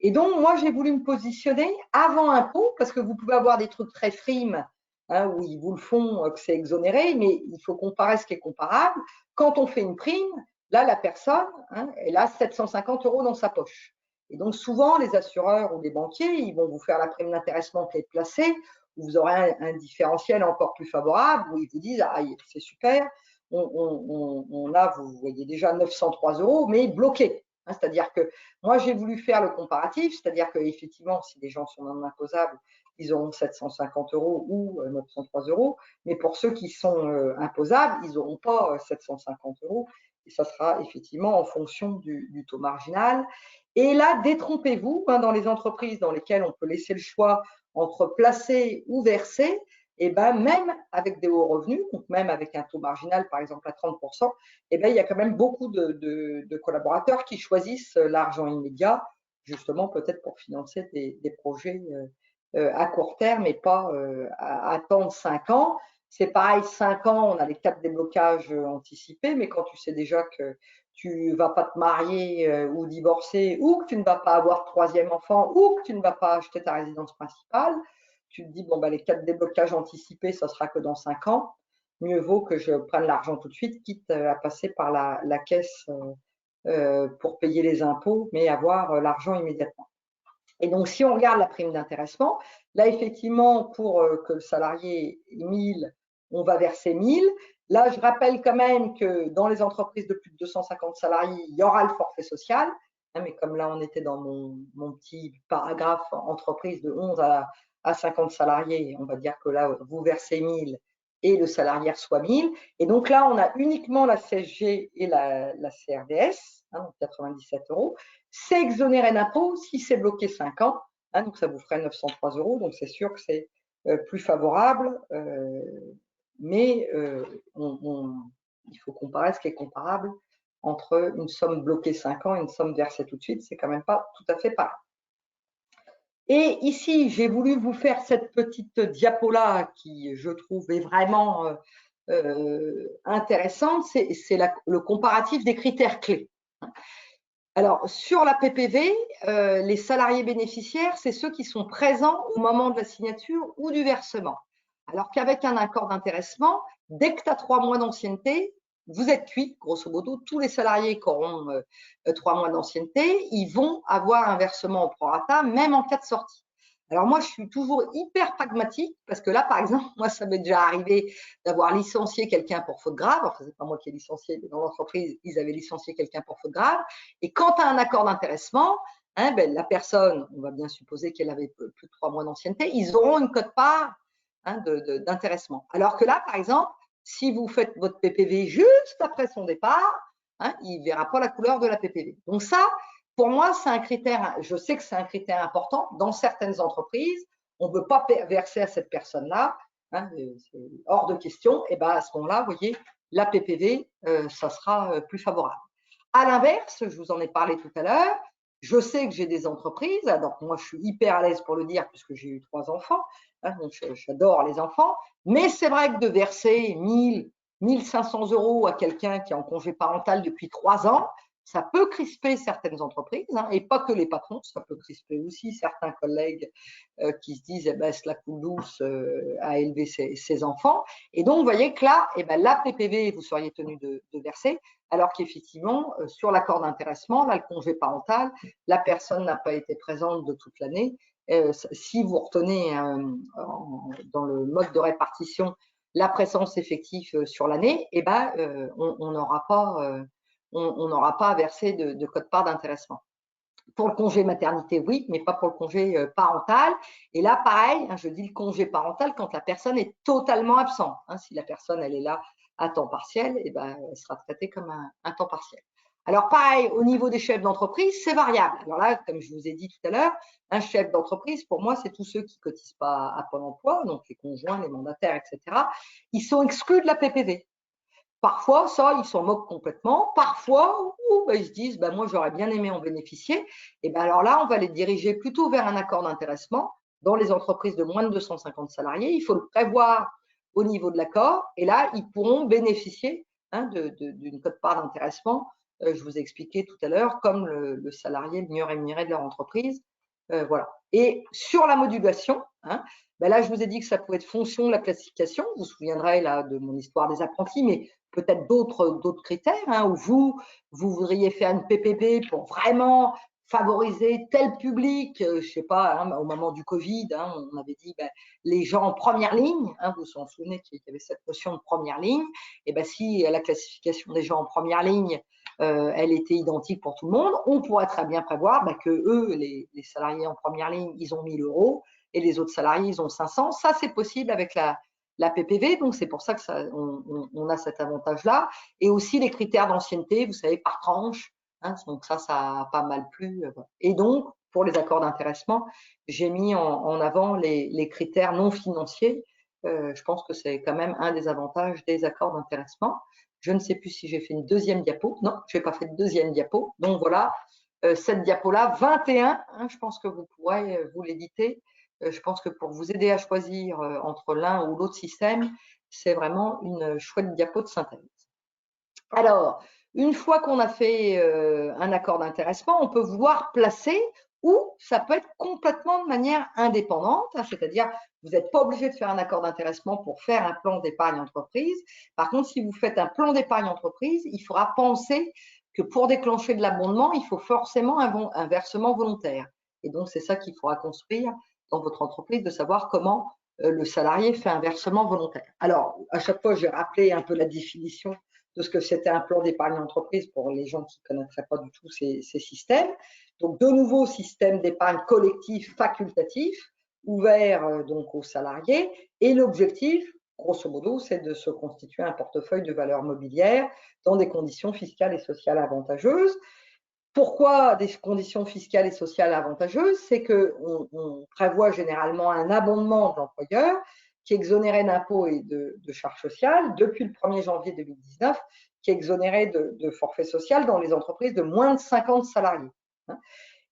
Et donc, moi, j'ai voulu me positionner avant impôt, parce que vous pouvez avoir des trucs très frimes, hein, où ils vous le font, que c'est exonéré, mais il faut comparer ce qui est comparable. Quand on fait une prime, là, la personne, hein, elle a 750 € dans sa poche. Et donc, souvent, les assureurs ou les banquiers, ils vont vous faire la prime d'intéressement qui est placée, où vous aurez un différentiel encore plus favorable, où ils vous disent, ah, c'est super, on a, vous voyez déjà 903 €, mais bloqué. Hein, c'est-à-dire que moi, j'ai voulu faire le comparatif, c'est-à-dire qu'effectivement, si les gens sont non imposables, ils auront 750 € ou 903 €, mais pour ceux qui sont imposables, ils n'auront pas 750 €, et ça sera effectivement en fonction du taux marginal. Et là, détrompez-vous, hein, dans les entreprises dans lesquelles on peut laisser le choix entre placer ou verser, et ben même avec des hauts revenus, donc même avec un taux marginal par exemple à 30%, et ben il y a quand même beaucoup de collaborateurs qui choisissent l'argent immédiat, justement peut-être pour financer des projets à court terme et pas à attendre 5 ans. C'est pareil, 5 ans, on a les 4 déblocages anticipés, mais quand tu sais déjà que tu ne vas pas te marier ou divorcer, ou que tu ne vas pas avoir de troisième enfant, ou que tu ne vas pas acheter ta résidence principale, tu te dis, bon, bah, les 4 déblocages anticipés, ça sera que dans 5 ans. Mieux vaut que je prenne l'argent tout de suite, quitte à passer par la caisse pour payer les impôts, mais avoir l'argent immédiatement. Et donc, si on regarde la prime d'intéressement, là, effectivement, pour que le salarié ait 1000, on va verser 1000. Là, je rappelle quand même que dans les entreprises de plus de 250 salariés, il y aura le forfait social. Hein, mais comme là, on était dans mon petit paragraphe entreprise de 11 à 50 salariés, on va dire que là, vous versez 1000 et le salarié reçoit 1000. Et donc là, on a uniquement la CSG et la CRDS, hein, donc 97 €. C'est exonéré d'impôt si c'est bloqué 5 ans, hein, donc ça vous ferait 903 €, donc c'est sûr que c'est plus favorable, mais il faut comparer ce qui est comparable entre une somme bloquée 5 ans et une somme versée tout de suite, c'est quand même pas tout à fait pareil. Et ici, j'ai voulu vous faire cette petite diapo-là qui, je trouve, est vraiment intéressante, c'est le comparatif des critères clés. Alors, sur la PPV, les salariés bénéficiaires, c'est ceux qui sont présents au moment de la signature ou du versement. Alors qu'avec un accord d'intéressement, dès que tu as 3 mois d'ancienneté, vous êtes cuit, grosso modo, tous les salariés qui auront 3 mois d'ancienneté, ils vont avoir un versement au prorata, même en cas de sortie. Alors moi, je suis toujours hyper pragmatique parce que là, par exemple, moi, ça m'est déjà arrivé d'avoir licencié quelqu'un pour faute grave. Enfin, c'est pas moi qui ai licencié, mais dans l'entreprise, ils avaient licencié quelqu'un pour faute grave. Et quand tu as un accord d'intéressement, hein, ben, la personne, on va bien supposer qu'elle avait plus de 3 mois d'ancienneté, ils auront une quote-part, hein, d'intéressement. Alors que là, par exemple, si vous faites votre PPV juste après son départ, hein, il ne verra pas la couleur de la PPV. Donc ça, pour moi, c'est un critère, je sais que c'est un critère important. Dans certaines entreprises, on ne veut pas verser à cette personne-là, hein, c'est hors de question. Et ben à ce moment-là, vous voyez, la PPV, ça sera plus favorable. À l'inverse, je vous en ai parlé tout à l'heure, je sais que j'ai des entreprises, donc moi je suis hyper à l'aise pour le dire puisque j'ai eu 3 enfants, hein, donc j'adore les enfants, mais c'est vrai que de verser 1000, 1500 € à quelqu'un qui est en congé parental depuis 3 ans, ça peut crisper certaines entreprises, hein, et pas que les patrons, ça peut crisper aussi certains collègues qui se disent, eh ben, c'est la coule douce à élever ses enfants. Et donc, vous voyez que là, eh ben, la PPV, vous seriez tenu de verser, alors qu'effectivement, sur l'accord d'intéressement, là, le congé parental, la personne n'a pas été présente de toute l'année. Si vous retenez dans le mode de répartition la présence effective sur l'année, eh ben, on n'aura pas à verser de quote-part d'intéressement. Pour le congé maternité, oui, mais pas pour le congé parental. Et là, pareil, hein, je dis le congé parental quand la personne est totalement absente. Hein, si la personne, elle est là à temps partiel, eh ben, elle sera traitée comme un temps partiel. Alors, pareil, au niveau des chefs d'entreprise, c'est variable. Alors là, comme je vous ai dit tout à l'heure, un chef d'entreprise, pour moi, c'est tous ceux qui ne cotisent pas à Pôle emploi, donc les conjoints, les mandataires, etc. Ils sont exclus de la PPV. Parfois, ça, ils s'en moquent complètement. Parfois, ben, ils se disent, ben, moi, j'aurais bien aimé en bénéficier. Et ben, alors là, on va les diriger plutôt vers un accord d'intéressement dans les entreprises de moins de 250 salariés. Il faut le prévoir au niveau de l'accord. Et là, ils pourront bénéficier, hein, d'une quote-part d'intéressement. Je vous ai expliqué tout à l'heure, comme le salarié le mieux rémunéré de leur entreprise. Voilà. Et sur la modulation, hein, ben là, je vous ai dit que ça pouvait être fonction de la classification. Vous vous souviendrez là de mon histoire des apprentis, mais peut-être d'autres critères, hein, où vous voudriez faire une PPP pour vraiment favoriser tel public, je ne sais pas, hein, au moment du Covid, hein, on avait dit ben, les gens en première ligne, hein, vous vous souvenez qu'il y avait cette notion de première ligne, et ben si la classification des gens en première ligne, elle était identique pour tout le monde, on pourrait très bien prévoir ben, que eux, les salariés en première ligne, ils ont 1000 € et les autres salariés, ils ont 500. Ça, c'est possible avec la PPV, donc c'est pour ça que on a cet avantage-là. Et aussi les critères d'ancienneté, vous savez, par tranche, hein, donc ça a pas mal plu. Et donc, pour les accords d'intéressement, j'ai mis en avant les critères non financiers. Je pense que c'est quand même un des avantages des accords d'intéressement. Je ne sais plus si j'ai fait une deuxième diapo. Non, je n'ai pas fait de deuxième diapo. Donc voilà, cette diapo-là, 21, hein, je pense que vous pourrez vous l'éditer. Je pense que pour vous aider à choisir entre l'un ou l'autre système, c'est vraiment une chouette diapo de synthèse. Alors, une fois qu'on a fait un accord d'intéressement, on peut vouloir placer ou ça peut être complètement de manière indépendante, hein, c'est-à-dire vous n'êtes pas obligé de faire un accord d'intéressement pour faire un plan d'épargne entreprise. Par contre, si vous faites un plan d'épargne entreprise, il faudra penser que pour déclencher de l'abondement, il faut forcément un versement volontaire. Et donc, c'est ça qu'il faudra construire dans votre entreprise, de savoir comment le salarié fait un versement volontaire. Alors, à chaque fois, j'ai rappelé un peu la définition de ce que c'était un plan d'épargne entreprise pour les gens qui ne connaîtraient pas du tout ces systèmes. Donc, de nouveaux systèmes d'épargne collectif facultatif, ouverts donc aux salariés. Et l'objectif, grosso modo, c'est de se constituer un portefeuille de valeurs mobilières dans des conditions fiscales et sociales avantageuses. Pourquoi des conditions fiscales et sociales avantageuses? C'est qu'on prévoit généralement un abondement de l'employeur qui exonérait d'impôts et de charges sociales depuis le 1er janvier 2019, qui exonérait de forfait social dans les entreprises de moins de 50 salariés.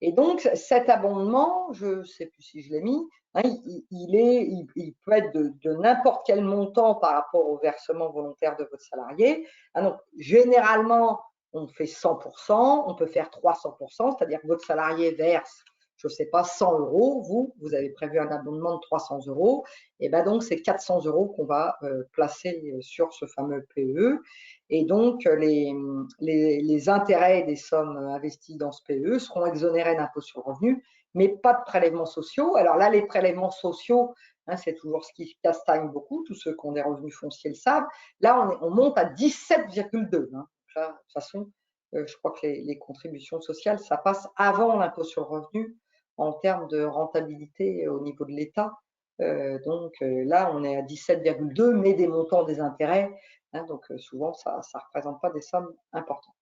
Et donc, cet abondement, je ne sais plus si je l'ai mis, hein, il peut être de n'importe quel montant par rapport au versement volontaire de votre salarié. Ah, donc, généralement, on fait 100%, on peut faire 300%, c'est-à-dire que votre salarié verse, je ne sais pas, 100 €, vous avez prévu un abondement de 300 €, et bien donc c'est 400 € qu'on va placer sur ce fameux PE. Et donc, les intérêts des sommes investies dans ce PE seront exonérés d'impôt sur le revenu, mais pas de prélèvements sociaux. Alors là, les prélèvements sociaux, hein, c'est toujours ce qui castagne beaucoup, tous ceux qui ont des revenus fonciers le savent. Là, on monte à 17,2. Hein. De toute façon, je crois que les contributions sociales, ça passe avant l'impôt sur le revenu en termes de rentabilité au niveau de l'État. Donc là, on est à 17,2, mais des montants des intérêts. Hein, donc souvent, ça ne représente pas des sommes importantes.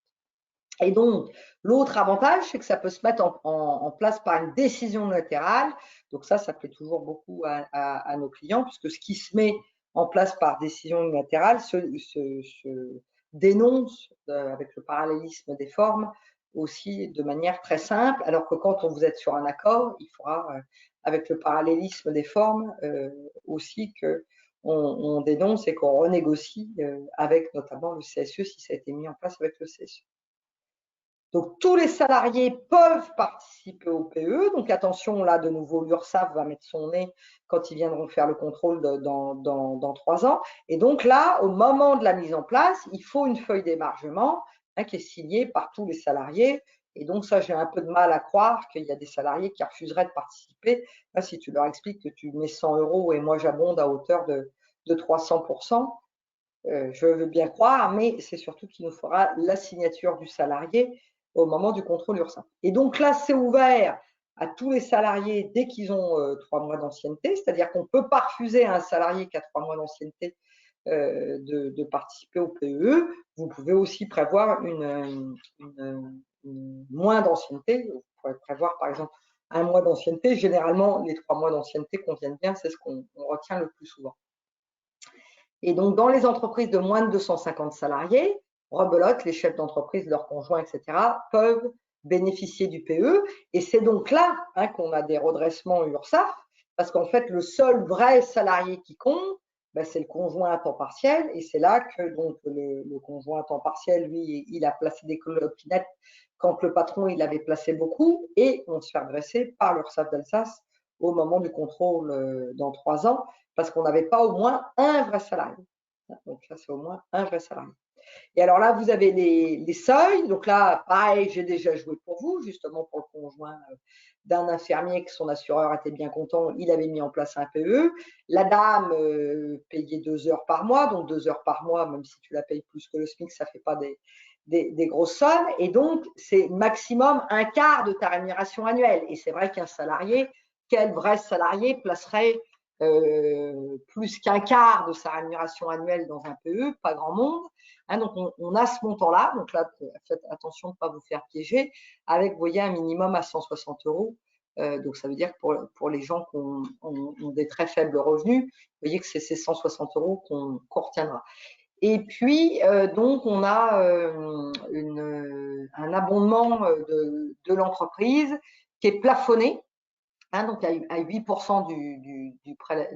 Et donc, l'autre avantage, c'est que ça peut se mettre en place par une décision unilatérale. Donc ça plaît toujours beaucoup à nos clients, puisque ce qui se met en place par décision unilatérale se dénonce avec le parallélisme des formes aussi de manière très simple, alors que quand vous êtes sur un accord, il faudra, avec le parallélisme des formes, aussi qu'on dénonce et qu'on renégocie avec notamment le CSE si ça a été mis en place avec le CSE. Donc, tous les salariés peuvent participer au PE. Donc, attention, là, de nouveau, l'URSSAF va mettre son nez quand ils viendront faire le contrôle dans 3 ans. Et donc, là, au moment de la mise en place, il faut une feuille d'émargement qui est signée par tous les salariés. Et donc, ça, j'ai un peu de mal à croire qu'il y a des salariés qui refuseraient de participer. Là, si tu leur expliques que tu mets 100 € et moi, j'abonde à hauteur de 300%, je veux bien croire, mais c'est surtout qu'il nous fera la signature du salarié au moment du contrôle URSSAF. Et donc là, c'est ouvert à tous les salariés dès qu'ils ont 3 mois d'ancienneté, c'est-à-dire qu'on ne peut pas refuser à un salarié qui a 3 mois d'ancienneté de participer au PE. Vous pouvez aussi prévoir une moins d'ancienneté. Vous pouvez prévoir par exemple 1 mois d'ancienneté. Généralement, les 3 mois d'ancienneté conviennent bien, c'est ce qu'on retient le plus souvent. Et donc, dans les entreprises de moins de 250 salariés, rebelote, les chefs d'entreprise, leurs conjoints, etc., peuvent bénéficier du PE. Et c'est donc là qu'on a des redressements URSSAF, parce qu'en fait, le seul vrai salarié qui compte, c'est le conjoint à temps partiel. Et c'est là que donc, le conjoint à temps partiel, lui, il a placé des clopinettes quand le patron, il avait placé beaucoup. Et on se fait agresser par l'URSSAF d'Alsace au moment du contrôle dans 3 ans, parce qu'on n'avait pas au moins un vrai salarié. Donc là, c'est au moins un vrai salarié. Et alors là, vous avez les seuils. Donc là, pareil, j'ai déjà joué pour vous, justement pour le conjoint d'un infirmier que son assureur était bien content. Il avait mis en place un PE. La dame payait 2 heures par mois. Donc 2 heures par mois, même si tu la payes plus que le SMIC, ça ne fait pas des grosses sommes. Et donc, c'est maximum un quart de ta rémunération annuelle. Et c'est vrai qu'un salarié, quel vrai salarié placerait plus qu'un quart de sa rémunération annuelle dans un PE? Pas grand monde. Donc, on a ce montant-là. Donc là, faites attention de ne pas vous faire piéger avec, vous voyez, un minimum à 160 euros. Donc, ça veut dire que pour les gens qui ont des très faibles revenus, vous voyez que c'est ces 160 euros qu'on retiendra. Et puis, donc, on a un abondement de l'entreprise qui est plafonné. Donc à 8%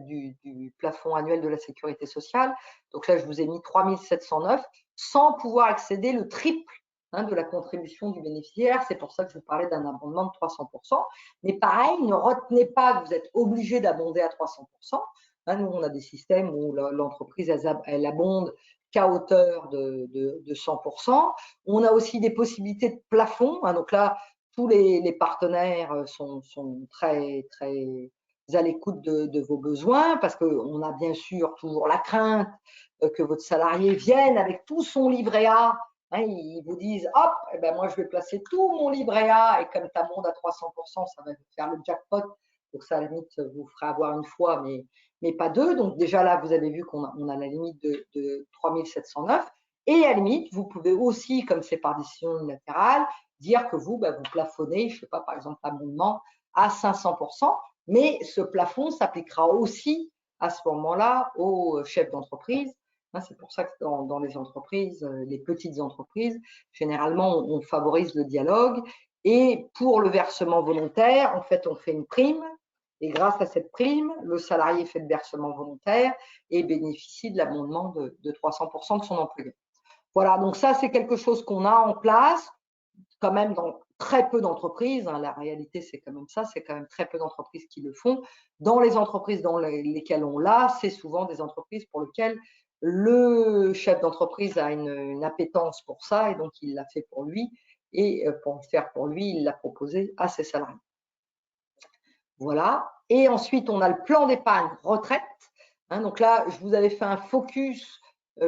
du plafond annuel de la sécurité sociale. Donc là, je vous ai mis 3 709, sans pouvoir accéder le triple de la contribution du bénéficiaire. C'est pour ça que je vous parlais d'un abondement de 300%. Mais pareil, ne retenez pas que vous êtes obligé d'abonder à 300%. Nous, on a des systèmes où l'entreprise, elle abonde qu'à hauteur de 100%. On a aussi des possibilités de plafond. Donc là, tous les partenaires sont très, très à l'écoute de vos besoins, parce qu'on a bien sûr toujours la crainte que votre salarié vienne avec tout son livret A. Ils vous disent, hop, moi je vais placer tout mon livret A, et comme tu abondes à 300%, ça va faire le jackpot. Donc ça, à la limite, vous ferez avoir une fois, mais pas deux. Donc déjà là, vous avez vu qu'on a la limite de 3 709. Et à la limite, vous pouvez aussi, comme c'est par décision unilatérale, dire que vous plafonnez, je ne sais pas, par exemple, l'abondement à 500%, mais ce plafond s'appliquera aussi à ce moment-là aux chefs d'entreprise. C'est pour ça que dans les entreprises, les petites entreprises, généralement, on favorise le dialogue. Et pour le versement volontaire, en fait, on fait une prime. Et grâce à cette prime, le salarié fait le versement volontaire et bénéficie de l'abondement de 300% de son employeur. Voilà, donc ça, c'est quelque chose qu'on a en place quand même dans très peu d'entreprises. La réalité, c'est quand même ça, c'est quand même très peu d'entreprises qui le font. Dans les entreprises dans lesquelles on l'a, c'est souvent des entreprises pour lesquelles le chef d'entreprise a une appétence pour ça, et donc il l'a fait pour lui, et pour le faire pour lui, il l'a proposé à ses salariés. Voilà. Et ensuite, on a le plan d'épargne retraite. Donc là, je vous avais fait un focus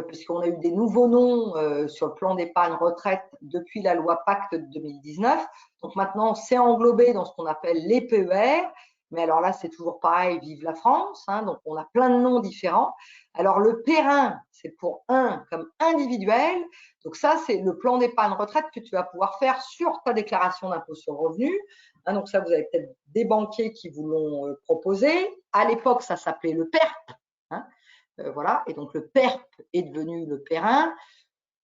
puisqu'on a eu des nouveaux noms sur le plan d'épargne retraite depuis la loi Pacte de 2019. Donc maintenant, c'est englobé dans ce qu'on appelle les PER. Mais alors là, c'est toujours pareil, vive la France. Donc on a plein de noms différents. Alors le PER1, c'est pour un comme individuel. Donc ça, c'est le plan d'épargne retraite que tu vas pouvoir faire sur ta déclaration d'impôt sur le revenu. Donc ça, vous avez peut-être des banquiers qui vous l'ont proposé. À l'époque, ça s'appelait le PERP. Voilà, et donc le PERP est devenu le PER1.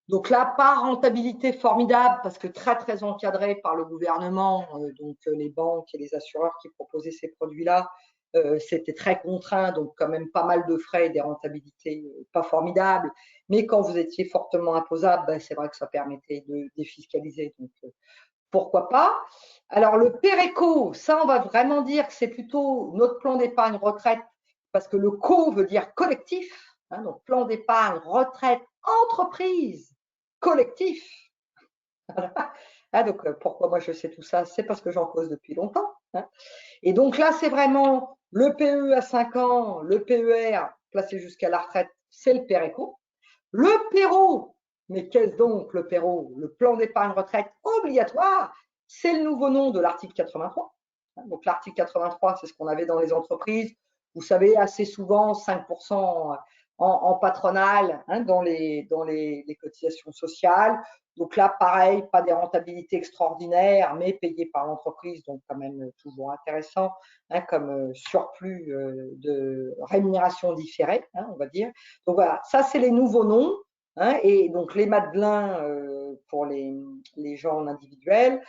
Donc là, pas rentabilité formidable parce que très, très encadré par le gouvernement. Donc les banques et les assureurs qui proposaient ces produits-là, c'était très contraint, donc quand même pas mal de frais et des rentabilités pas formidables. Mais quand vous étiez fortement imposable, c'est vrai que ça permettait de défiscaliser. Donc pourquoi pas. Alors le PERECO, ça on va vraiment dire que c'est plutôt notre plan d'épargne retraite, parce que le co veut dire collectif. Donc plan d'épargne retraite entreprise collectif. Donc pourquoi moi je sais tout ça? C'est parce que j'en cause depuis longtemps. Et donc là, c'est vraiment le PE à 5 ans, le PER placé jusqu'à la retraite, c'est le PERECO. Le PERO, mais qu'est-ce donc le PERO? Le plan d'épargne retraite obligatoire, c'est le nouveau nom de l'article 83. Donc l'article 83, c'est ce qu'on avait dans les entreprises. Vous savez, assez souvent, 5% en patronal dans les cotisations sociales. Donc là, pareil, pas des rentabilités extraordinaires, mais payées par l'entreprise, donc quand même toujours intéressant, comme surplus de rémunération différée, on va dire. Donc voilà, ça c'est les nouveaux noms. hein, et donc les Madelins pour les gens individuels,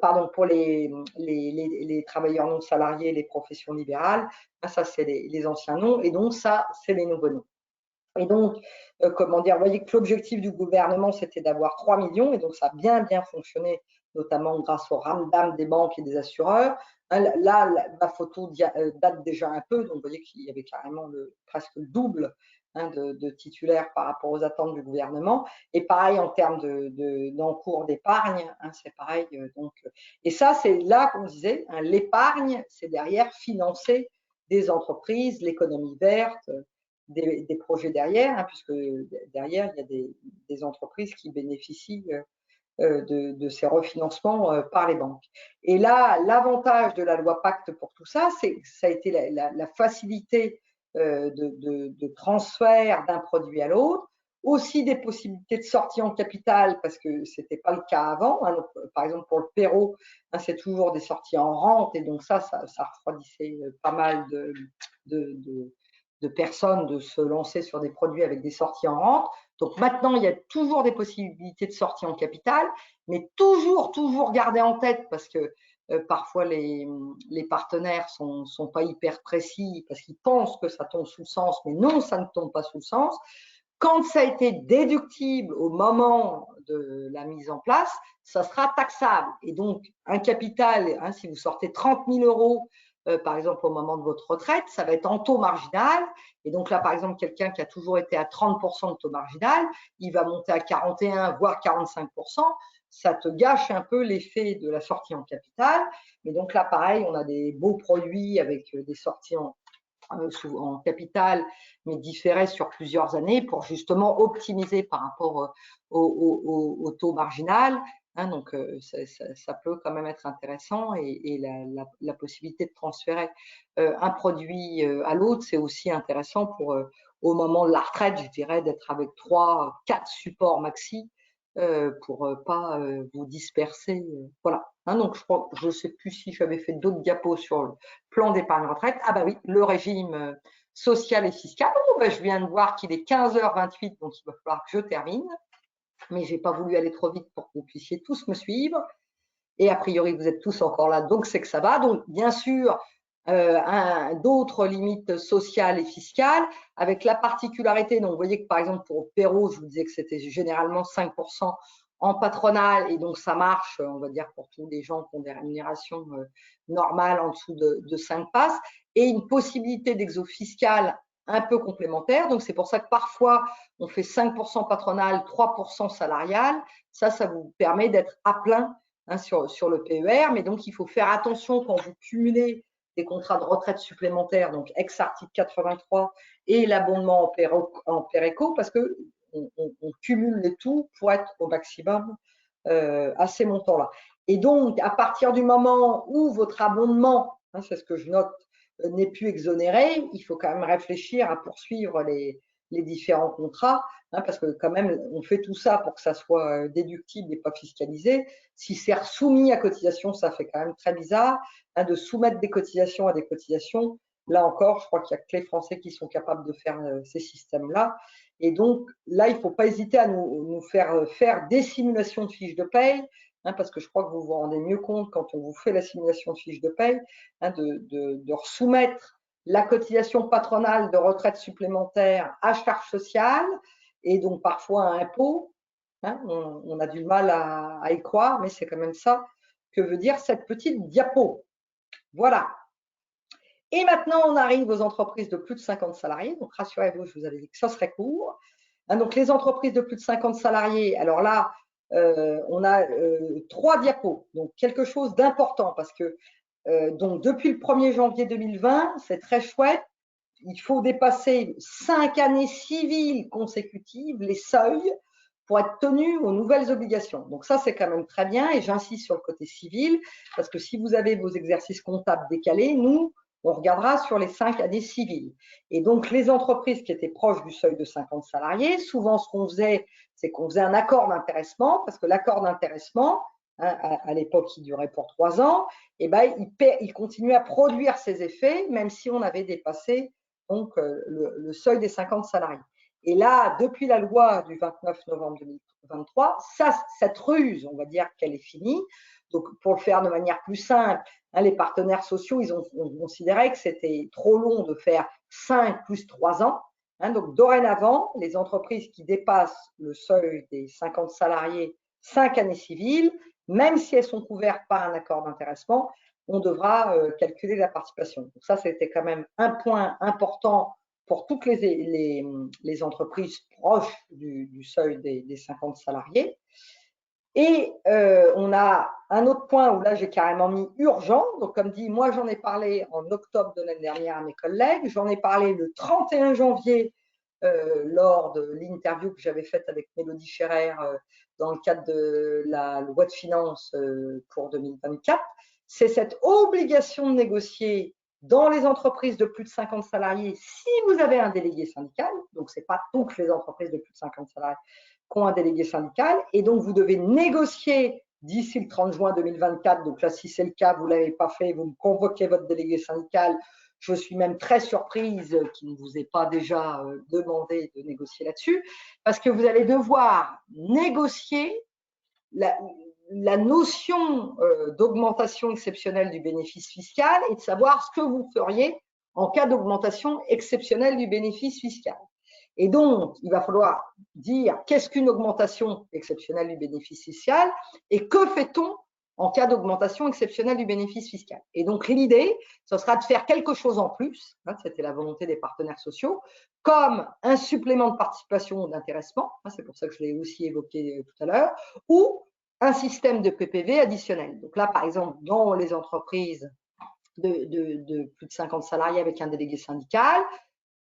pardon, pour les travailleurs non salariés, les professions libérales, hein, ça c'est les anciens noms, et donc ça c'est les nouveaux noms. Et donc, comment dire, vous voyez que l'objectif du gouvernement, c'était d'avoir 3 millions, et donc ça a bien, bien fonctionné, notamment grâce au ramdam des banques et des assureurs. Hein, là, la photo date déjà un peu, donc vous voyez qu'il y avait carrément presque le double, hein, de titulaires par rapport aux attentes du gouvernement. Et pareil en termes d'encours d'épargne, hein, c'est pareil. Et ça, c'est là qu'on disait, hein, l'épargne, c'est derrière financer des entreprises, l'économie verte, des projets derrière, hein, puisque derrière, il y a des entreprises qui bénéficient de ces refinancements par les banques. Et là, l'avantage de la loi Pacte pour tout ça, c'est que ça a été la facilité de transfert d'un produit à l'autre, aussi des possibilités de sortie en capital, parce que ce n'était pas le cas avant. Hein. Donc, par exemple, pour le Perrault, hein, c'est toujours des sorties en rente, et donc ça refroidissait pas mal de personnes de se lancer sur des produits avec des sorties en rente. Donc maintenant, il y a toujours des possibilités de sortie en capital, mais toujours garder en tête, parce que parfois les partenaires sont pas hyper précis, parce qu'ils pensent que ça tombe sous le sens, mais non, ça ne tombe pas sous le sens. Quand ça a été déductible au moment de la mise en place, ça sera taxable. Et donc, un capital, hein, si vous sortez 30 000 euros, par exemple, au moment de votre retraite, ça va être en taux marginal. Et donc là, par exemple, quelqu'un qui a toujours été à 30% de taux marginal, il va monter à 41, voire 45%. Ça te gâche un peu l'effet de la sortie en capital. Mais donc là, pareil, on a des beaux produits avec des sorties en capital, mais différé sur plusieurs années pour justement optimiser par rapport au taux marginal. Hein, donc, ça peut quand même être intéressant, et la possibilité de transférer un produit à l'autre, c'est aussi intéressant pour, au moment de la retraite, je dirais, d'être avec 3, 4 supports maxi pour pas vous disperser. Voilà. Hein, donc, je ne sais plus si j'avais fait d'autres diapos sur le plan d'épargne retraite. Ah bah oui, le régime social et fiscal. Oh, bah, je viens de voir qu'il est 15h28, donc il va falloir que je termine. Mais je n'ai pas voulu aller trop vite pour que vous puissiez tous me suivre. Et a priori, vous êtes tous encore là, donc c'est que ça va. Donc, bien sûr, d'autres limites sociales et fiscales, avec la particularité, donc vous voyez que par exemple pour Perrault, je vous disais que c'était généralement 5% en patronal, et donc ça marche, on va dire, pour tous les gens qui ont des rémunérations normales en dessous de 5 passes, et une possibilité d'exo fiscal un peu complémentaire. Donc c'est pour ça que parfois on fait 5% patronal, 3% salarial. Ça vous permet d'être à plein, hein, sur le PER, mais donc il faut faire attention quand vous cumulez des contrats de retraite supplémentaires, donc ex-article 83, et l'abondement en Péréco, parce que on cumule les tout pour être au maximum à ces montants-là. Et donc, à partir du moment où votre abondement, hein, c'est ce que je note, n'est plus exonéré, il faut quand même réfléchir à poursuivre les différents contrats, hein, parce que quand même, on fait tout ça pour que ça soit déductible et pas fiscalisé. Si c'est soumis à cotisation, ça fait quand même très bizarre, hein, de soumettre des cotisations à des cotisations. Là encore, je crois qu'il n'y a que les Français qui sont capables de faire ces systèmes-là. Et donc, là, il ne faut pas hésiter à nous faire des simulations de fiches de paye, hein, parce que je crois que vous vous rendez mieux compte quand on vous fait la simulation de fiches de paye, hein, de soumettre la cotisation patronale de retraite supplémentaire à charge sociale, et donc parfois à impôt. Hein, on a du mal à y croire, mais c'est quand même ça que veut dire cette petite diapo. Voilà. Et maintenant, on arrive aux entreprises de plus de 50 salariés. Donc, rassurez-vous, je vous avais dit que ça serait court. Hein, donc, les entreprises de plus de 50 salariés, alors là, on a 3 diapos. Donc, quelque chose d'important, parce que donc, depuis le 1er janvier 2020, c'est très chouette. Il faut dépasser 5 années civiles consécutives, les seuils, pour être tenu aux nouvelles obligations. Donc ça, c'est quand même très bien, et j'insiste sur le côté civil, parce que si vous avez vos exercices comptables décalés, nous, on regardera sur les 5 années civiles. Et donc, les entreprises qui étaient proches du seuil de 50 salariés, souvent, ce qu'on faisait, c'est qu'on faisait un accord d'intéressement, parce que l'accord d'intéressement, hein, à l'époque, il durait pour 3 ans, et ben, il continuait à produire ses effets, même si on avait dépassé donc, le seuil des 50 salariés. Et là, depuis la loi du 29 novembre 2023, cette ruse, on va dire qu'elle est finie. Donc, pour le faire de manière plus simple, les partenaires sociaux, ils ont considéré que c'était trop long de faire 5 plus 3 ans. Donc, dorénavant, les entreprises qui dépassent le seuil des 50 salariés, 5 années civiles, même si elles sont couvertes par un accord d'intéressement, on devra calculer la participation. Donc ça, c'était quand même un point important pour toutes les entreprises proches du seuil des 50 salariés. Et on a un autre point où là, j'ai carrément mis urgent. Donc, comme dit, moi, j'en ai parlé en octobre de l'année dernière à mes collègues. J'en ai parlé le 31 janvier lors de l'interview que j'avais faite avec Mélodie Scherrer dans le cadre de la loi de finances pour 2024. C'est cette obligation de négocier dans les entreprises de plus de 50 salariés si vous avez un délégué syndical. Donc, ce n'est pas toutes les entreprises de plus de 50 salariés qui ont un délégué syndical. Et donc, vous devez négocier d'ici le 30 juin 2024. Donc là, si c'est le cas, vous ne l'avez pas fait, vous convoquez votre délégué syndical. Je suis même très surprise qu'il ne vous ait pas déjà demandé de négocier là-dessus, parce que vous allez devoir négocier la notion d'augmentation exceptionnelle du bénéfice fiscal et de savoir ce que vous feriez en cas d'augmentation exceptionnelle du bénéfice fiscal. Et donc, il va falloir dire qu'est-ce qu'une augmentation exceptionnelle du bénéfice fiscal et que fait-on en cas d'augmentation exceptionnelle du bénéfice fiscal. Et donc, l'idée, ce sera de faire quelque chose en plus, c'était la volonté des partenaires sociaux, comme un supplément de participation ou d'intéressement, c'est pour ça que je l'ai aussi évoqué tout à l'heure, ou un système de PPV additionnel. Donc là, par exemple, dans les entreprises de plus de 50 salariés avec un délégué syndical,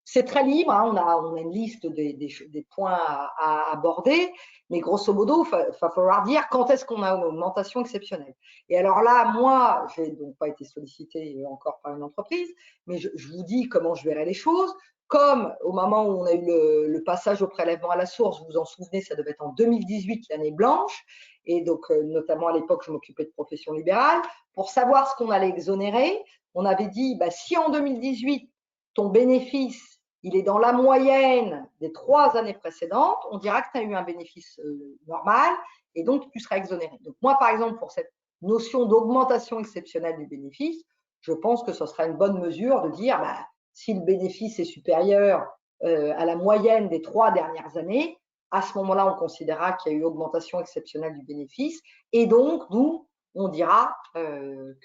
c'est très libre, on a une liste des points à aborder, mais grosso modo, il va falloir dire quand est-ce qu'on a une augmentation exceptionnelle. Et alors là, moi, je n'ai donc pas été sollicité encore par une entreprise, mais je vous dis comment je verrai les choses. Comme au moment où on a eu le passage au prélèvement à la source, vous vous en souvenez, ça devait être en 2018, l'année blanche, et donc notamment à l'époque, je m'occupais de profession libérale. Pour savoir ce qu'on allait exonérer, on avait dit, si en 2018, ton bénéfice il est dans la moyenne des 3 années précédentes, on dira que tu as eu un bénéfice normal et donc tu seras exonéré. Donc moi, par exemple, pour cette notion d'augmentation exceptionnelle du bénéfice, je pense que ce sera une bonne mesure de dire si le bénéfice est supérieur à la moyenne des 3 dernières années, à ce moment-là, on considérera qu'il y a eu augmentation exceptionnelle du bénéfice et donc, nous, on dira qu'on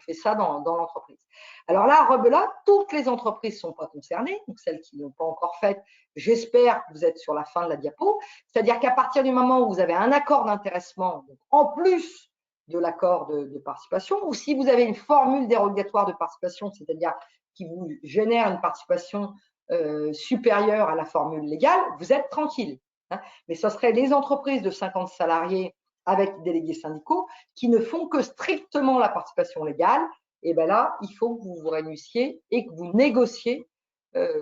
fait ça dans l'entreprise. Alors là, rebelote, toutes les entreprises ne sont pas concernées, donc celles qui n'ont pas encore fait, j'espère que vous êtes sur la fin de la diapo, c'est-à-dire qu'à partir du moment où vous avez un accord d'intéressement, en plus de l'accord de participation, ou si vous avez une formule dérogatoire de participation, c'est-à-dire qui vous génère une participation supérieure à la formule légale, vous êtes tranquille. Mais ce serait les entreprises de 50 salariés avec délégués syndicaux qui ne font que strictement la participation légale. Et bien là, il faut que vous vous réunissiez et que vous négociez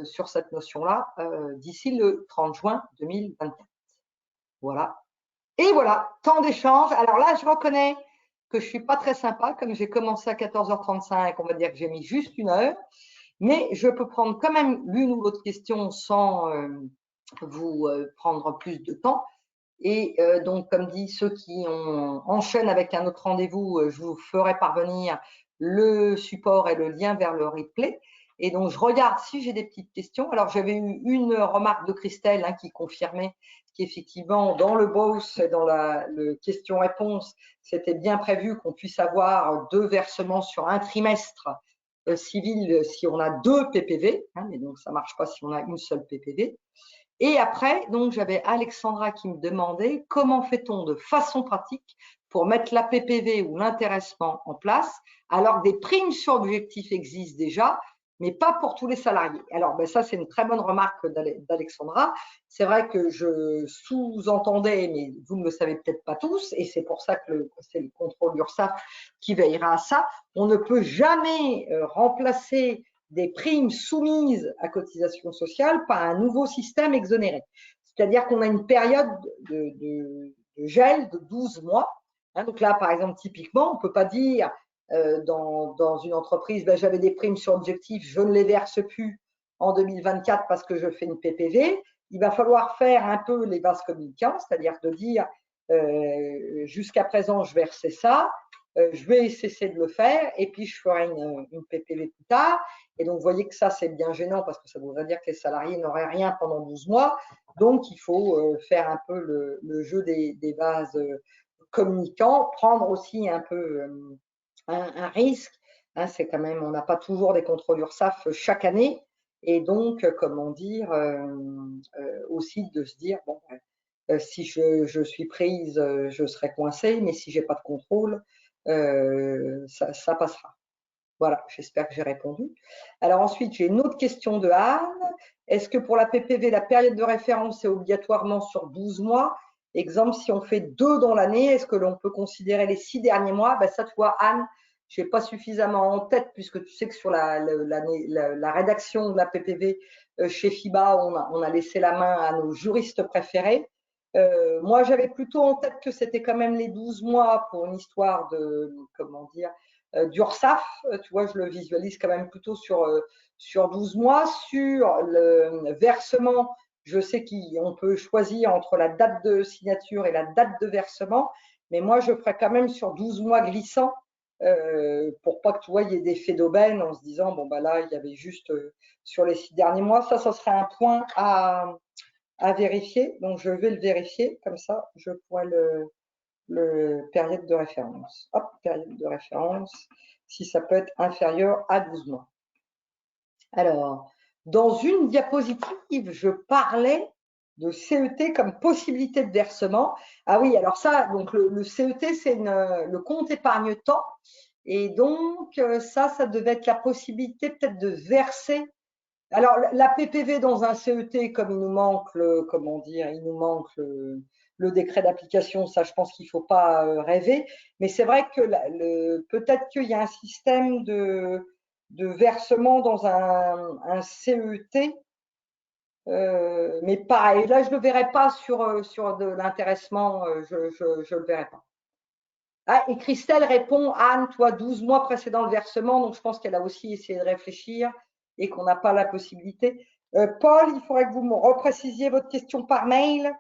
sur cette notion-là d'ici le 30 juin 2024. Voilà. Et voilà, temps d'échange. Alors là, je reconnais que je ne suis pas très sympa, comme j'ai commencé à 14h35, on va dire que j'ai mis juste 1 heure, mais je peux prendre quand même l'une ou l'autre question sans vous prendre plus de temps. Et donc, comme dit, ceux qui enchaînent avec un autre rendez-vous, je vous ferai parvenir le support et le lien vers le replay. Et donc, je regarde si j'ai des petites questions. Alors, j'avais eu une remarque de Christelle qui confirmait qu'effectivement, dans le BOSS et dans le question-réponse, c'était bien prévu qu'on puisse avoir 2 versements sur un trimestre civil si on a 2 PPV. Mais donc, ça ne marche pas si on a une seule PPV. Et après, donc, j'avais Alexandra qui me demandait comment fait-on de façon pratique pour mettre la PPV ou l'intéressement en place, alors que des primes sur objectif existent déjà, mais pas pour tous les salariés. Alors, ça, c'est une très bonne remarque d'Alexandra. C'est vrai que je sous-entendais, mais vous ne le savez peut-être pas tous, et c'est pour ça que c'est le contrôle URSSAF qui veillera à ça. On ne peut jamais remplacer des primes soumises à cotisation sociale par un nouveau système exonéré. C'est-à-dire qu'on a une période de gel de 12 mois. Donc là, par exemple, typiquement, on ne peut pas dire dans une entreprise, j'avais des primes sur objectif, je ne les verse plus en 2024 parce que je fais une PPV, il va falloir faire un peu les vases communicants, c'est-à-dire de dire jusqu'à présent, je versais ça, je vais cesser de le faire et puis je ferai une PPV plus tard. Et donc, vous voyez que ça, c'est bien gênant parce que ça voudrait dire que les salariés n'auraient rien pendant 12 mois. Donc, il faut faire un peu le jeu des vases communicants, prendre aussi un peu un risque. Hein, c'est quand même, on n'a pas toujours des contrôles URSSAF chaque année. Et donc, comment dire, aussi de se dire, bon, si je suis prise, je serai coincée, mais si j'ai pas de contrôle, ça passera. Voilà, j'espère que j'ai répondu. Alors ensuite, j'ai une autre question de Anne. Est-ce que pour la PPV, la période de référence est obligatoirement sur 12 mois? Exemple, si on fait 2 dans l'année, est-ce que l'on peut considérer les 6 derniers mois? Ben ça, tu vois, Anne, je n'ai pas suffisamment en tête puisque tu sais que sur la rédaction de la PPV chez FIBA, on a laissé la main à nos juristes préférés. Moi, j'avais plutôt en tête que c'était quand même les 12 mois pour une histoire de, comment dire, d'URSSAF. Tu vois, je le visualise quand même plutôt sur 12 mois. Sur le versement, je sais qu'on peut choisir entre la date de signature et la date de versement, mais moi, je ferais quand même sur 12 mois glissants pour pas que tu vois, il y ait des faits d'aubaine en se disant, bon, bah là, il y avait juste sur les 6 derniers mois. Ça serait un point à vérifier. Donc, je vais le vérifier. Comme ça, je pourrais le période de référence. Hop, période de référence, si ça peut être inférieur à 12 mois. Alors, dans une diapositive, je parlais de CET comme possibilité de versement. Ah oui, alors ça, donc le CET, c'est le compte épargne-temps. Et donc, ça devait être la possibilité peut-être de verser. Alors, la PPV dans un CET, comme il nous manque comment dire, il nous manque le décret d'application, ça, je pense qu'il ne faut pas rêver. Mais c'est vrai que peut-être qu'il y a un système de versement dans un CET, mais pareil, là, je ne le verrai pas sur de l'intéressement, je ne le verrai pas. Ah, et Christelle répond, Anne, toi, 12 mois précédant le versement, donc je pense qu'elle a aussi essayé de réfléchir et qu'on n'a pas la possibilité. Paul, il faudrait que vous me reprécisiez votre question par mail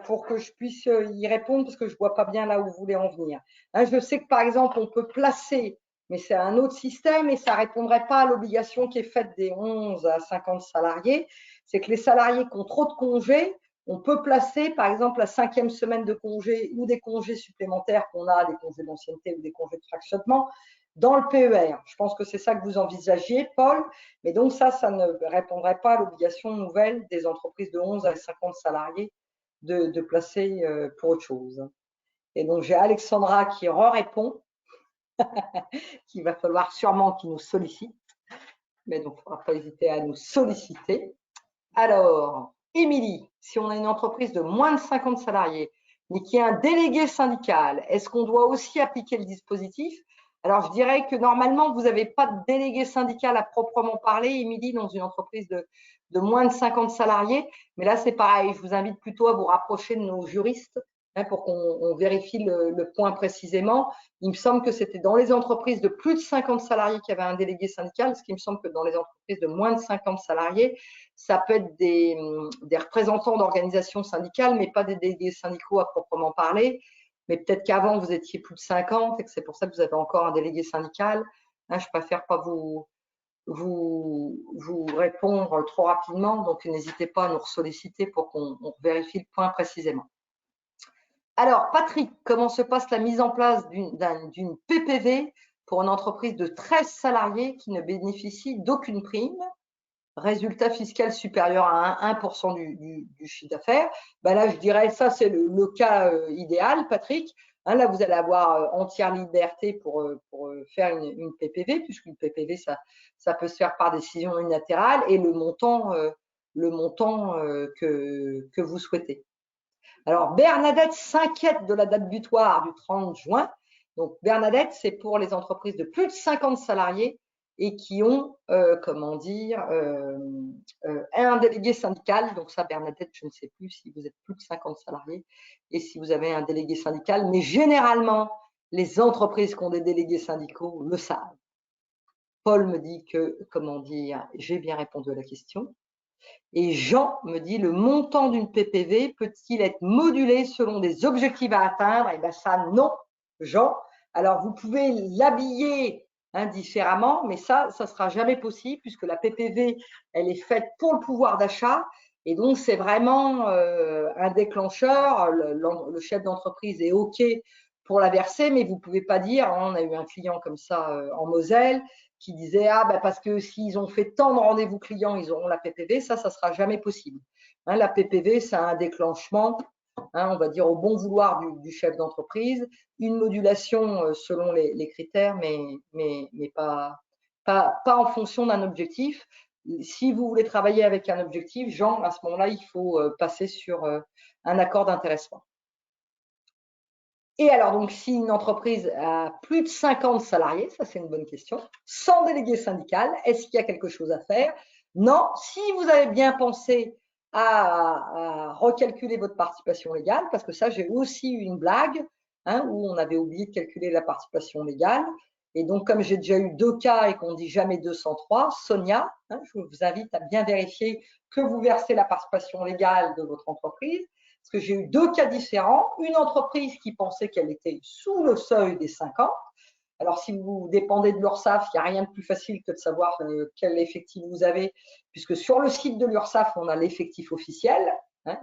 pour que je puisse y répondre parce que je ne vois pas bien là où vous voulez en venir. Hein, je sais que par exemple, on peut placer, mais c'est un autre système et ça ne répondrait pas à l'obligation qui est faite des 11 à 50 salariés. C'est que les salariés qui ont trop de congés, on peut placer, par exemple, la 5e semaine de congé ou des congés supplémentaires qu'on a, des congés d'ancienneté ou des congés de fractionnement, dans le PER. Je pense que c'est ça que vous envisagiez, Paul. Mais donc ça ne répondrait pas à l'obligation nouvelle des entreprises de 11 à 50 salariés de placer pour autre chose. Et donc, j'ai Alexandra qui répond, qu'il va falloir sûrement qu'il nous sollicite. Mais donc, il ne faudra pas hésiter à nous solliciter. Alors, Émilie, si on a une entreprise de moins de 50 salariés, mais qui a un délégué syndical, est-ce qu'on doit aussi appliquer le dispositif? Alors, je dirais que normalement, vous n'avez pas de délégué syndical à proprement parler, Émilie, dans une entreprise de moins de 50 salariés. Mais là, c'est pareil, je vous invite plutôt à vous rapprocher de nos juristes pour qu'on vérifie le point précisément. Il me semble que c'était dans les entreprises de plus de 50 salariés qu'il y avait un délégué syndical, ce qui me semble que dans les entreprises de moins de 50 salariés, ça peut être des représentants d'organisations syndicales, mais pas des délégués syndicaux à proprement parler. Mais peut-être qu'avant, vous étiez plus de 50 et que c'est pour ça que vous avez encore un délégué syndical. Hein, je préfère pas vous répondre trop rapidement, donc n'hésitez pas à nous solliciter pour qu'on vérifie le point précisément. Alors, Patrick, comment se passe la mise en place d'une PPV pour une entreprise de 13 salariés qui ne bénéficie d'aucune prime? Résultat fiscal supérieur à 1% du chiffre d'affaires, ben là, je dirais ça, c'est le cas idéal, Patrick. Hein, là, vous allez avoir entière liberté pour faire une PPV, puisqu'une PPV, ça peut se faire par décision unilatérale et le montant que vous souhaitez. Alors, Bernadette s'inquiète de la date butoir du 30 juin. Donc, Bernadette, c'est pour les entreprises de plus de 50 salariés et qui ont, comment dire, un délégué syndical. Donc ça, Bernadette, je ne sais plus si vous êtes plus de 50 salariés et si vous avez un délégué syndical, mais généralement, les entreprises qui ont des délégués syndicaux le savent. Paul me dit que, comment dire, j'ai bien répondu à la question. Et Jean me dit, le montant d'une PPV peut-il être modulé selon des objectifs à atteindre? Eh bien ça, non, Jean. Alors, vous pouvez l'habiller différemment, mais ça ne sera jamais possible puisque la PPV, elle est faite pour le pouvoir d'achat. Et donc, c'est vraiment un déclencheur. Le chef d'entreprise est OK pour la verser, mais vous ne pouvez pas dire, on a eu un client comme ça en Moselle, qui disait ah ben parce que s'ils ont fait tant de rendez-vous clients, ils auront la PPV, ça sera jamais possible. La PPV, c'est un déclenchement, on va dire au bon vouloir du chef d'entreprise, une modulation selon les critères, mais pas en fonction d'un objectif. Si vous voulez travailler avec un objectif, Jean, à ce moment-là, il faut passer sur un accord d'intéressement. Et alors, donc, si une entreprise a plus de 50 salariés, ça c'est une bonne question, sans délégué syndical, est-ce qu'il y a quelque chose à faire? Non, si vous avez bien pensé à recalculer votre participation légale, parce que ça, j'ai aussi eu une blague où on avait oublié de calculer la participation légale. Et donc, comme j'ai déjà eu 2 cas et qu'on dit jamais 203, Sonia, je vous invite à bien vérifier que vous versez la participation légale de votre entreprise. Parce que j'ai eu 2 cas différents. Une entreprise qui pensait qu'elle était sous le seuil des 50. Alors, si vous dépendez de l'URSSAF, il n'y a rien de plus facile que de savoir quel effectif vous avez, puisque sur le site de l'URSSAF, on a l'effectif officiel.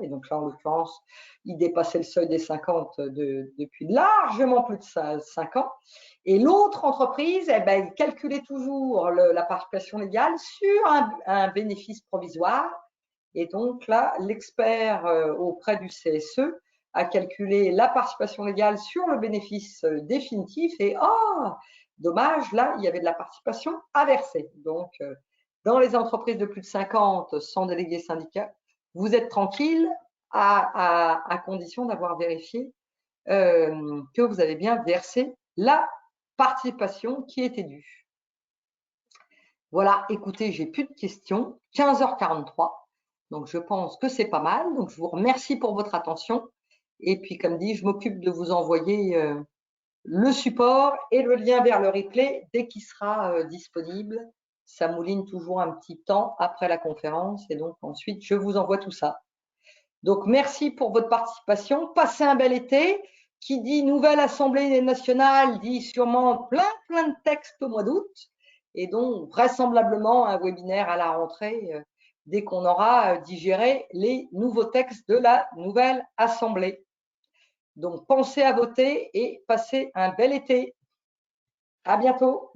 Et donc là, en l'occurrence, il dépassait le seuil des 50 depuis largement plus de 5 ans. Et l'autre entreprise, elle calculait toujours la participation légale sur un bénéfice provisoire. Et donc là, l'expert auprès du CSE a calculé la participation légale sur le bénéfice définitif et dommage, là, il y avait de la participation à verser. Donc, dans les entreprises de plus de 50 sans délégué syndical, vous êtes tranquille à condition d'avoir vérifié que vous avez bien versé la participation qui était due. Voilà, écoutez, j'ai plus de questions. 15h43. Donc, je pense que c'est pas mal. Donc, je vous remercie pour votre attention. Et puis, comme dit, je m'occupe de vous envoyer le support et le lien vers le replay dès qu'il sera disponible. Ça mouline toujours un petit temps après la conférence. Et donc, ensuite, je vous envoie tout ça. Donc, merci pour votre participation. Passez un bel été. Qui dit nouvelle Assemblée nationale dit sûrement plein de textes au mois d'août. Et donc, vraisemblablement, un webinaire à la rentrée dès qu'on aura digéré les nouveaux textes de la nouvelle Assemblée. Donc, pensez à voter et passez un bel été. À bientôt.